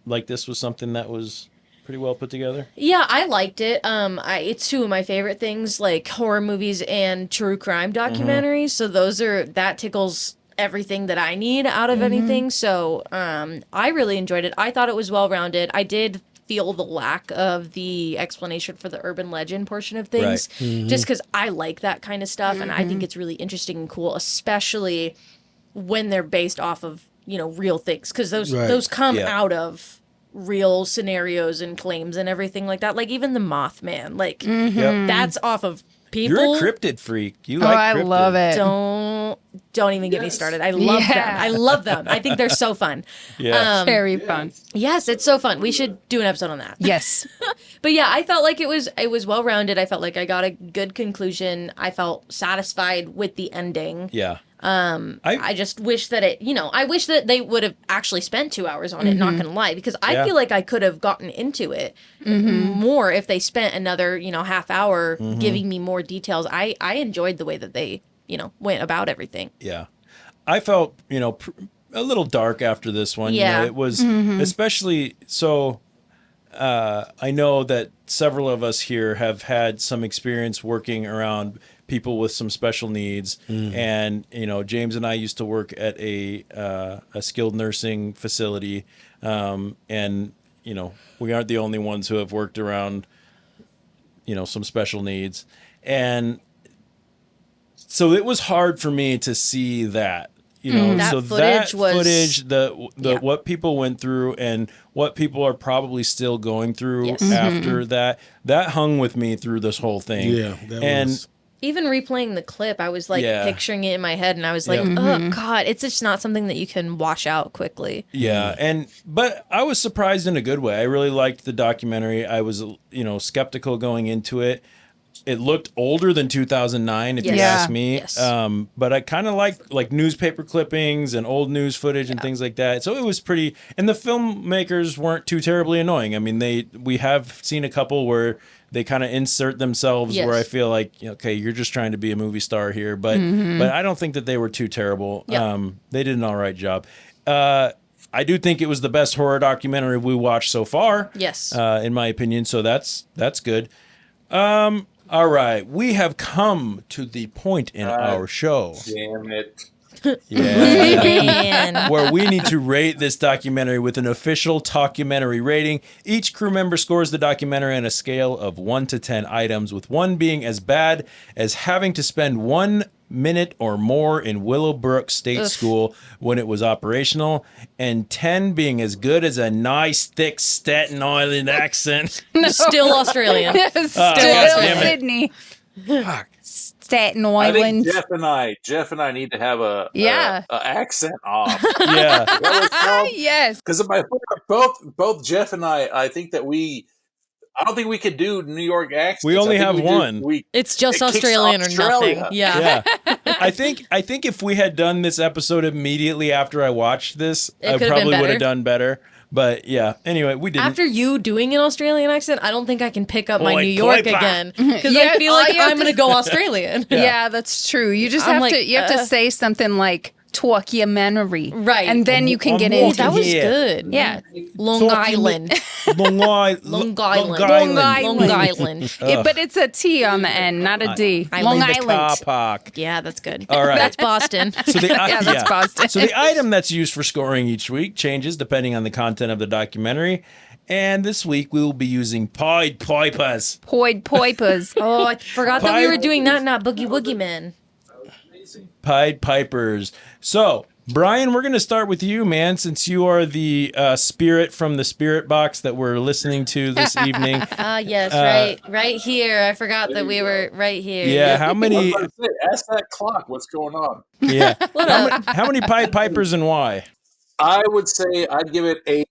like this was something that was pretty well put together? Yeah, I liked it. It's 2 of my favorite things, like horror movies and true crime documentaries. So that tickles everything that I need out of anything. So I really enjoyed it. I thought it was well rounded. I did feel the lack of the explanation for the urban legend portion of things, just because I like that kind of stuff, and I think it's really interesting and cool, especially when they're based off of real things, because those come out of real scenarios and claims and everything like that. Like even the Mothman, like that's off of people. You're a cryptid freak. You I like cryptid. love it. Don't even get me started. I love them. I love them. I think they're so fun. Yeah. Very fun. Yes, it's so fun. We should do an episode on that. Yes. But yeah, I felt like it was well rounded. I felt like I got a good conclusion. I felt satisfied with the ending. Yeah. I just wish that I wish that they would have actually spent 2 hours on it, not gonna lie, because I feel like I could have gotten into it more if they spent another, half hour giving me more details. I enjoyed the way that they, went about everything. Yeah. I felt, a little dark after this one. Yeah. It was especially so I know that several of us here have had some experience working around people with some special needs. And, James and I used to work at a skilled nursing facility. And, we aren't the only ones who have worked around, some special needs. And so it was hard for me to see that. That so footage that was- footage, the what people went through and what people are probably still going through Yes. after that hung with me through this whole thing. Yeah, that and was. Even replaying the clip, I was like Yeah. picturing it in my head, and I was like, Yep. oh God, it's just not something that you can wash out quickly. yeah, but I was surprised in a good way. I really liked the documentary. I was skeptical going into it. It looked older than 2009, if you Yes. ask me. Yes. But I kind of like newspaper clippings and old news footage and things like that. So it was pretty. And the filmmakers weren't too terribly annoying. I mean, we have seen a couple where they kind of insert themselves Yes. where I feel like, okay, you're just trying to be a movie star here. But I don't think that they were too terrible. Yep. They did an all right job. I do think it was the best horror documentary we watched so far. Yes. In my opinion. So that's good. All right. We have come to the point in our show. Damn it. Yeah. Where we need to rate this documentary with an official documentary rating. Each crew member scores the documentary on a scale of 1 to 10 items, with 1 being as bad as having to spend 1 minute or more in Willowbrook State School when it was operational, and 10 being as good as a nice, thick Staten Island accent. Still Australian. Still Sydney. Fuck. Staten I Island. think Jeff and I need to have a accent off. Yeah. Yes. Because both Jeff and I think that I don't think we could do New York accents. We only have one. It's just Australian or nothing. Yeah. I think if we had done this episode immediately after I watched this, It I could've been probably would better. have done better. But yeah, anyway, we didn't. After you doing an Australian accent, I don't think I can pick up my Boy, New York boy, again. Because I feel like I'm going to go Australian. Yeah, that's true. You just I'm have to like, you have to say something like Talkumentary. Right. And then you can get into That was it. good. Yeah. Long Island. Long Island. Long Island. Long Long Island. But it's a T on the end, not a D. Long The Island. car park. Yeah, that's good. All right. That's Boston. So that's Boston. So the item that's used for scoring each week changes depending on the content of the documentary. And this week we will be using Pied Pipers. Pied Pipers. Oh, I forgot that we were doing not Boogie Woogie Man. Pied Pipers. So, Brian, we're going to start with you, man, since you are the spirit from the spirit box that we're listening to this evening. Yes, right here. I forgot that we were right here. Yeah, how many? Ask that clock what's going on. Yeah, how many Pied Pipers and why? I would say I'd give it 8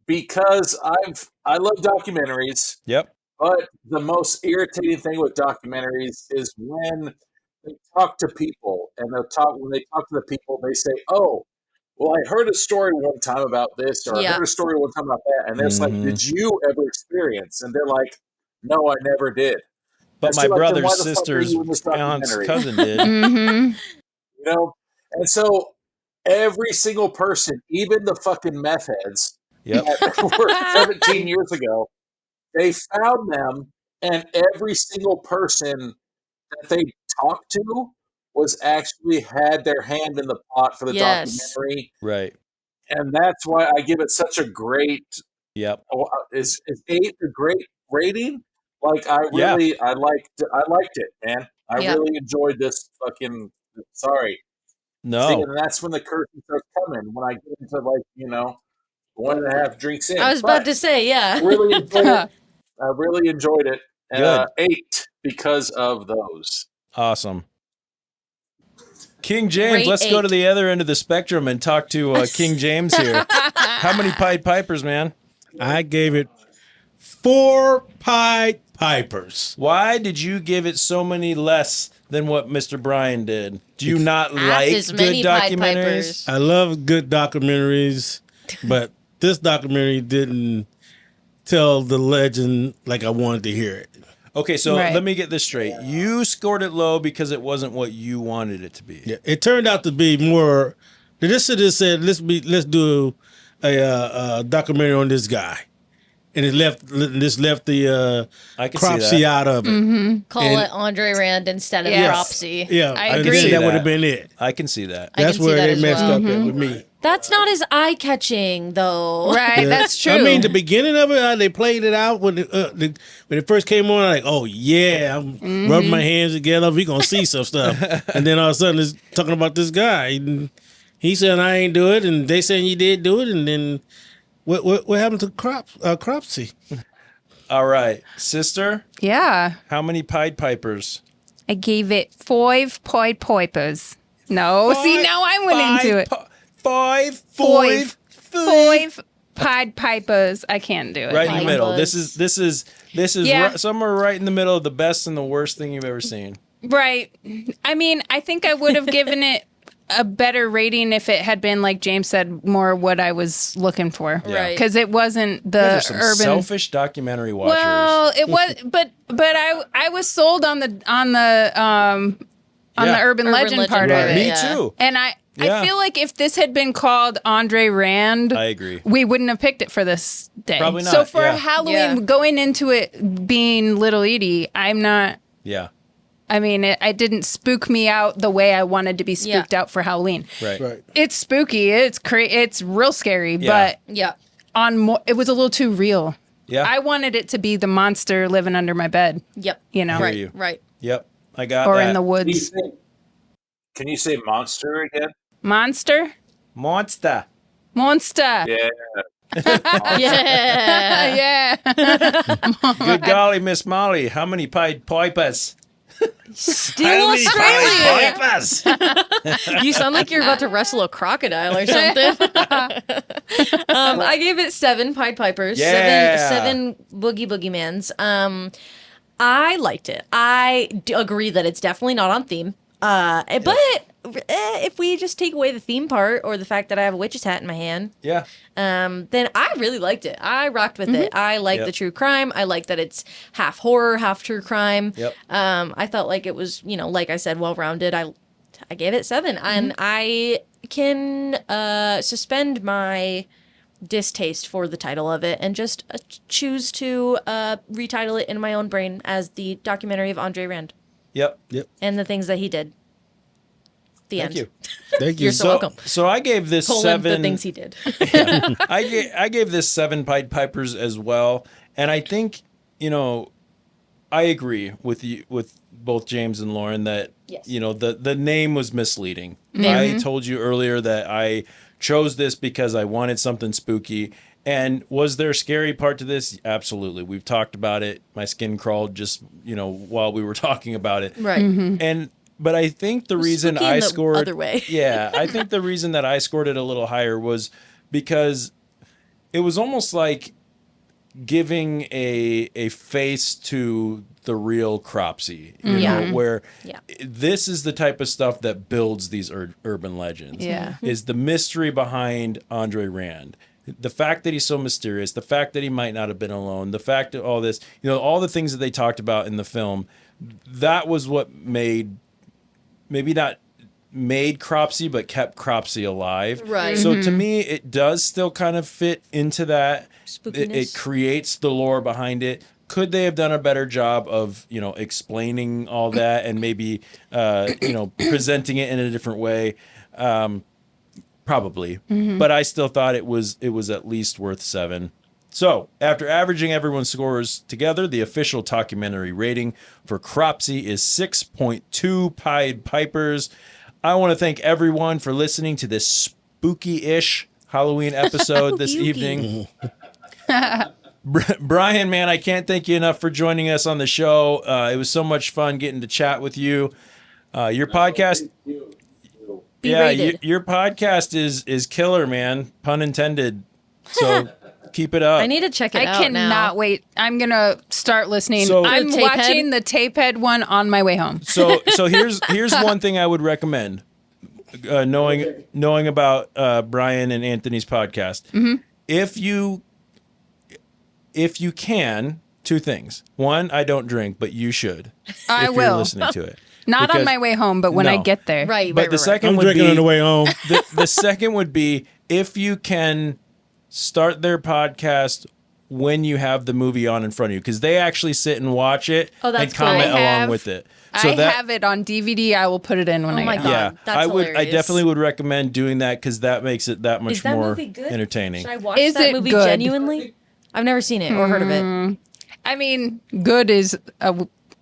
because I love documentaries. Yep. But the most irritating thing with documentaries is when they talk to people, and when they talk to the people, they say, "Oh, well, I heard a story one time about this, or I heard a story one time about that," and they're just like, "Did you ever experience?" And they're like, "No, I never did." But my brother's sister's aunt's cousin did. You know, and so every single person, even the fucking meth heads that were 17 years ago, they found them, and every single person that they talked to was actually had their hand in the pot for the documentary. Right. And that's why I give it such a great. Yep. Is 8 a great rating? Like I liked it, man. I really enjoyed this fucking. Sorry. No. See, and that's when the curtain starts coming. When I get into 1.5 drinks in. I was about to say, yeah. I really enjoyed it. Good. 8 because of those. Awesome. King James, Rate let's go 8. to the other end of the spectrum and talk to King James here. How many Pied Pipers, man? I gave it 4 Pied Pipers. Why did you give it so many less than what Mr. Brian did? Do you not like as good many Pied documentaries? Pipers. I love good documentaries, but this documentary didn't tell the legend like I wanted to hear it. Okay, so let me get this straight. You scored it low because it wasn't what you wanted it to be. Yeah, it turned out to be more. This said, let's do a documentary on this guy, and it left the Cropsey out of it. Call it Andre Rand instead of Cropsey. Yeah, I agree. That would have been it. I can see that. That's see where that they as messed well. up at with me. That's not as eye-catching, though. Right, Yeah. that's true. I mean, the beginning of it, how they played it out when it first came on, I'm like, oh yeah, I'm rubbing my hands together. We gonna see some stuff, and then all of a sudden it's talking about this guy. And he said I ain't do it, and they saying you did do it, and then what happened to Cropsey? All right, sister. Yeah. How many Pied Pipers? I gave it 5 Pied Pipers. No, see, now I went into it. 5 Pied Pipers. I can't do it. Right in the middle. This is Yeah. somewhere right in the middle of the best and the worst thing you've ever seen. Right. I mean, I think I would have given it a better rating if it had been, like James said, more what I was looking for. Yeah. Right. Because it wasn't the Those are some urban. selfish documentary watchers. Well, it was, but I was sold on the urban legend part of it. Me too. And Yeah. I feel like if this had been called Andre Rand, I agree. we wouldn't have picked it for this day. Probably not, So for yeah. Halloween, going into it being Little Edie, I'm not. Yeah. I mean, it didn't spook me out the way I wanted to be spooked out for Halloween. Right. It's spooky. It's real scary, Yeah. but it was a little too real. Yeah. I wanted it to be the monster living under my bed. Yep. You know. I hear you. Right. Yep. I got Or that. in the woods. Can you say monster again? Monster. Monster. Monster. Yeah. Yeah. Good golly, Miss Molly, how many Pied Pipers? Still How many Pied Australia. Pipers? You sound like you're about to wrestle a crocodile or something. I gave it 7 Pied Pipers. Yeah. Seven Boogeyman's. I liked it. I agree that it's definitely not on theme. But if we just take away the theme part or the fact that I have a witch's hat in my hand, Yeah. then I really liked it. I rocked with it. I like Yep. the true crime. I like that it's half horror, half true crime. Yep. I felt like it was, like I said, well-rounded. I gave it 7, and I can suspend my distaste for the title of it and just choose to retitle it in my own brain as the documentary of Andre Rand. Yep. And the things that he did. The Thank end. you. Thank You're so welcome. So I gave this Colon, 7. the things he did. Yeah. I gave this 7 Pied Pipers as well, and I think I agree with you, with both James and Lauren, that the name was misleading. I told you earlier that I chose this because I wanted something spooky. And was there a scary part to this? Absolutely. We've talked about it. My skin crawled just, while we were talking about it. Right. But I think the reason spooky in I the scored other way. Yeah, I think the reason that I scored it a little higher was because it was almost like giving a face to the real Cropsey, you know, where this is the type of stuff that builds these urban legends. Yeah. Is the mystery behind Andre Rand. The fact that he's so mysterious, the fact that he might not have been alone, the fact that all this, all the things that they talked about in the film, that was what maybe not made Cropsey, but kept Cropsey alive. Right. So to me, it does still kind of fit into that. It creates the lore behind it. Could they have done a better job of, explaining all that and maybe, presenting it in a different way? Probably, but I still thought it was at least worth 7. So after averaging everyone's scores together, the official documentary rating for Cropsey is 6.2 Pied Pipers. I want to thank everyone for listening to this spooky-ish Halloween episode this evening. Brian, man, I can't thank you enough for joining us on the show. It was so much fun getting to chat with you. Your podcast. Your podcast is killer, man. Pun intended. So keep it up. I need to check it I out cannot now. wait. I'm going to start listening. So- I'm The tape watching head? the tape head one on my way home. So here's one thing I would recommend. Knowing about Brian and Anthony's podcast. If you can, 2 things. One, I don't drink, but you should. I if will. You're listening to it. Not on Because- my way home, but when I No. get there. Right, But the second I'm would drinking be on the way home. the second would be if you can start their podcast when you have the movie on in front of you, because they actually sit and watch it Oh, that's and comment cool. along with it. So I have it on DVD. I will put it in when I my get God. home. yeah, That's I hilarious. definitely would recommend doing that because that makes it that much Is that more movie good? entertaining. Should I watch Is that it movie good? genuinely? I've never seen it or heard of it. I mean, good is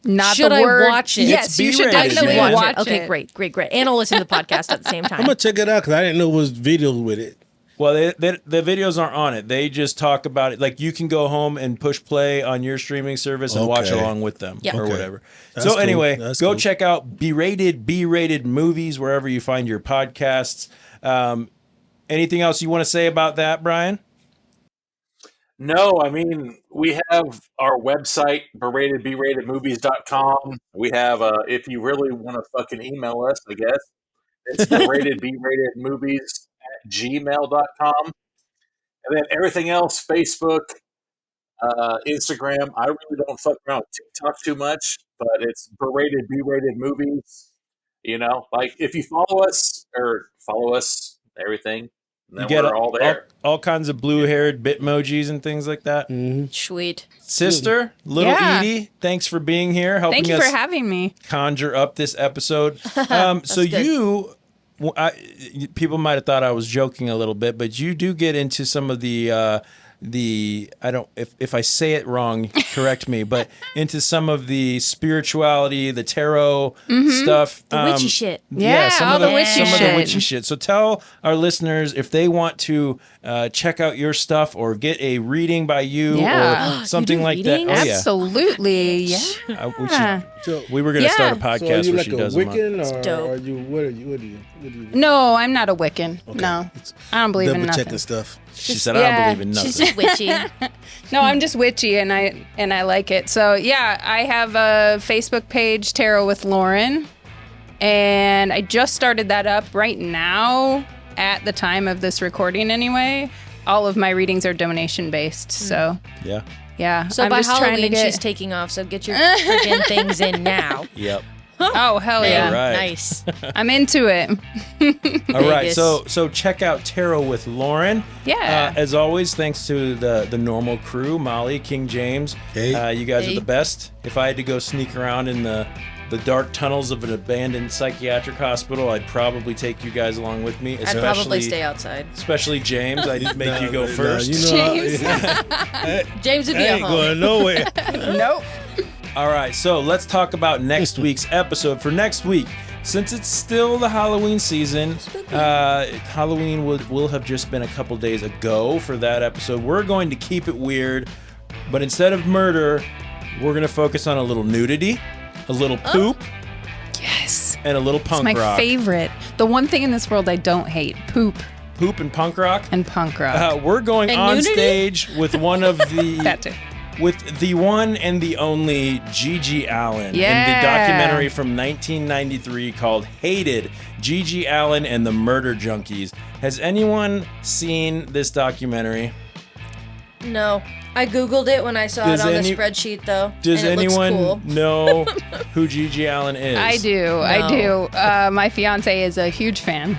not Should the I word. watch it? Yes, you should B-rated, definitely man. watch it. Okay, great. And I'll listen to the podcast at the same time. I'm gonna check it out because I didn't know it was videos with it. Well, the videos aren't on it. They just talk about it. Like you can go home and push play on your streaming service and watch Okay. along with them or Okay. whatever. That's So cool. anyway, That's go cool. check out Berated B-Rated Movies wherever you find your podcasts. Anything else you want to say about that, Brian? No, I mean, we have our website, beratedbratedmovies.com. We have, if you really want to fucking email us, I guess, it's beratedbratedmovies@gmail.com. And then everything else, Facebook, Instagram. I really don't fuck around with TikTok too much, but it's Berated B-Rated Movies. Like if you follow us or follow us, everything. And then You get we're all there. all kinds of blue-haired Bitmojis and things like that. Sweet. Sister, little Yeah. Edie, thanks for being here, helping Thank you us for having me. conjure up this episode. So good. people might have thought I was joking a little bit, but you do get into some of the I don't if I say it wrong, correct me, but into some of the spirituality, the tarot stuff, The witchy shit. Yeah, some all of the the witchy some of the shit. witchy shit. So tell our listeners if they want to check out your stuff or get a reading by you Yeah. or something do like that. readings? Oh yeah. Absolutely. Yeah. We were going to Yeah. start a So are podcast you where like she a does them up. Wiccan, or dope. are you? What are you? No, I'm not a Wiccan. No, I don't believe in Double nothing. checking stuff. She said, I don't believe in nothing. She's just witchy. No, I'm just witchy and I like it. So yeah, I have a Facebook page, Tarot with Lauren, and I just started that up right now at the time of this recording anyway. All of my readings are donation based. So Yeah. yeah. So I'm by just trying to Halloween, get... she's taking off. So get your freaking things in now. Yep. Oh hell yeah. All right. Nice. I'm into it. All right, Vegas. so check out Tarot with Lauren. Yeah. As always, thanks to the normal crew, Molly, King James. Hey. You guys Hey. are the best. If I had to go sneak around in the dark tunnels of an abandoned psychiatric hospital, I'd probably take you guys along with me. I'd probably stay outside. Especially James. I'd make you go first. James. James would be I at ain't home. going nowhere. Nope. All right, so let's talk about next week's episode. For next week, since it's still the Halloween season, Halloween will have just been a couple days ago for that episode. We're going to keep it weird, but instead of murder, we're going to focus on a little nudity, a little poop, Yes. and a little punk It's my rock. favorite. The one thing in this world I don't hate: poop Poop and punk rock. and punk rock. We're going And on nudity? stage with one of the That too. with the one and the only Gigi Allen in the Yeah. documentary from 1993 called Hated, Gigi Allen and the Murder Junkies. Has anyone seen this documentary? No. I Googled it when I saw Does it on any- the spreadsheet, though. Does and it anyone looks cool. know who Gigi Allen is? I do. I do. My fiance is a huge fan.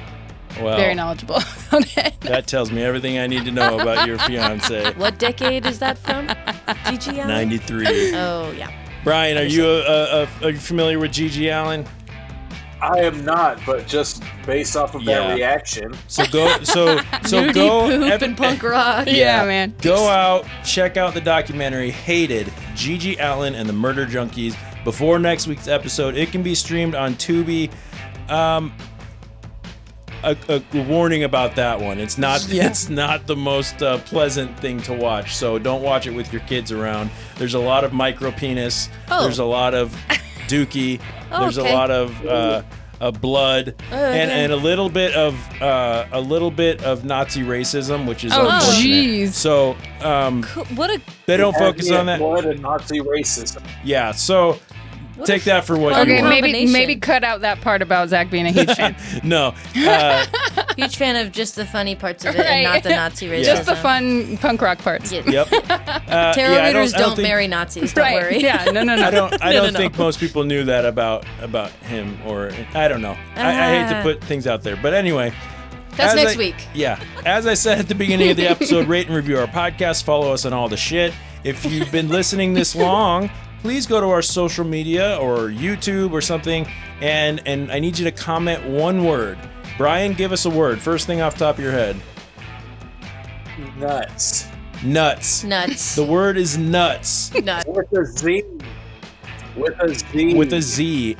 Well, Very knowledgeable about it. that tells me everything I need to know about your fiance. What decade is that from? Gigi Allen? 93. Oh, yeah. Brian, are you are you familiar with Gigi Allen? I am not, but just based off of Yeah. that reaction. So go Nudie, go poop, and punk rock. Yeah, man. Go out, check out the documentary Hated, Gigi Allen and the Murder Junkies before next week's episode. It can be streamed on Tubi. A warning about that one. It's not it's not the most pleasant thing to watch. So don't watch it with your kids around. There's a lot of micro penis. Oh. There's a lot of dookie. There's Okay. a lot of blood and a little bit of Nazi racism, which is Oh, unfortunate. jeez. So What a they don't focus on that. Blood and Nazi racism. Yeah. So take that for what Okay, you want. maybe cut out that part about Zach being a huge fan. No. huge fan of just the funny parts of it Right. and not the Nazi racism. Just the fun punk rock parts. Yeah. Yep. Tarot I readers don't think- marry Nazis, don't Right. worry. Yeah, no. I don't No. think most people knew that about him, or I don't know. I hate to put things out there, but anyway. That's as next I- week. Yeah. As I said at the beginning of the episode, rate and review our podcast. Follow us on all the shit. If you've been listening this long, please go to our social media or YouTube or something, and I need you to comment one word. Brian, give us a word. First thing off the top of your head. Nuts. Nuts. Nuts. The word is nuts. Nuts. With a Z. With a Z. With a Z.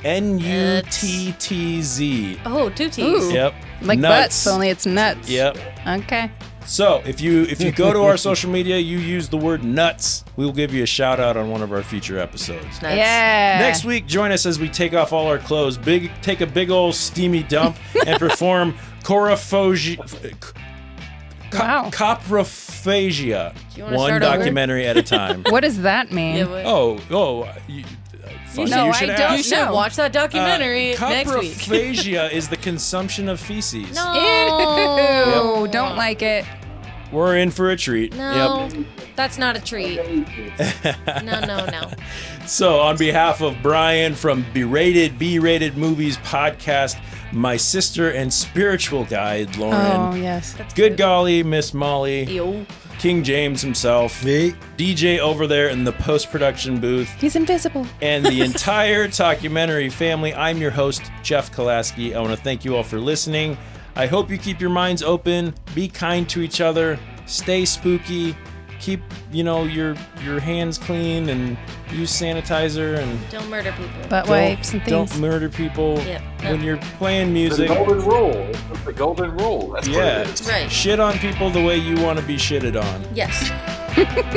N-U-T-T-Z. Oh, two T's. Ooh. Yep. Like Nuts. butts, only it's nuts. Yep. Okay. So if you go to our social media, you use the word nuts, we will give you a shout out on one of our future episodes. Nuts. Yeah. Next week, join us as we take off all our clothes, take a big old steamy dump, and perform Wow. coprophagia, Do you wanna one start over? documentary at a time. What does that mean? Yeah, what- Funny No, you I should don't ask. You should No. watch that documentary next week. Coprophagia is the consumption of feces. No. Ew, don't like it. We're in for a treat. No. Yep. That's not a treat. No. So, on behalf of Brian from Berated B-Rated Movies podcast, my sister and spiritual guide, Lauren. Oh, yes. Good golly, Miss Molly. Yo. King James himself. DJ over there in the post-production booth. He's invisible. And the entire Talkumentary family. I'm your host, Jeff Kolaski. I want to thank you all for listening. I hope you keep your minds open. Be kind to each other. Stay spooky. Keep, your hands clean and use sanitizer and don't murder people. Butt wipes and things. Don't murder people when you're playing music. The golden rule. It's the golden rule. That's what it is. Right. Shit on people the way you want to be shitted on. Yes.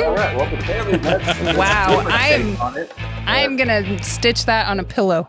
All right. Well, apparently that's Wow. different take on it. I'm gonna stitch that on a pillow.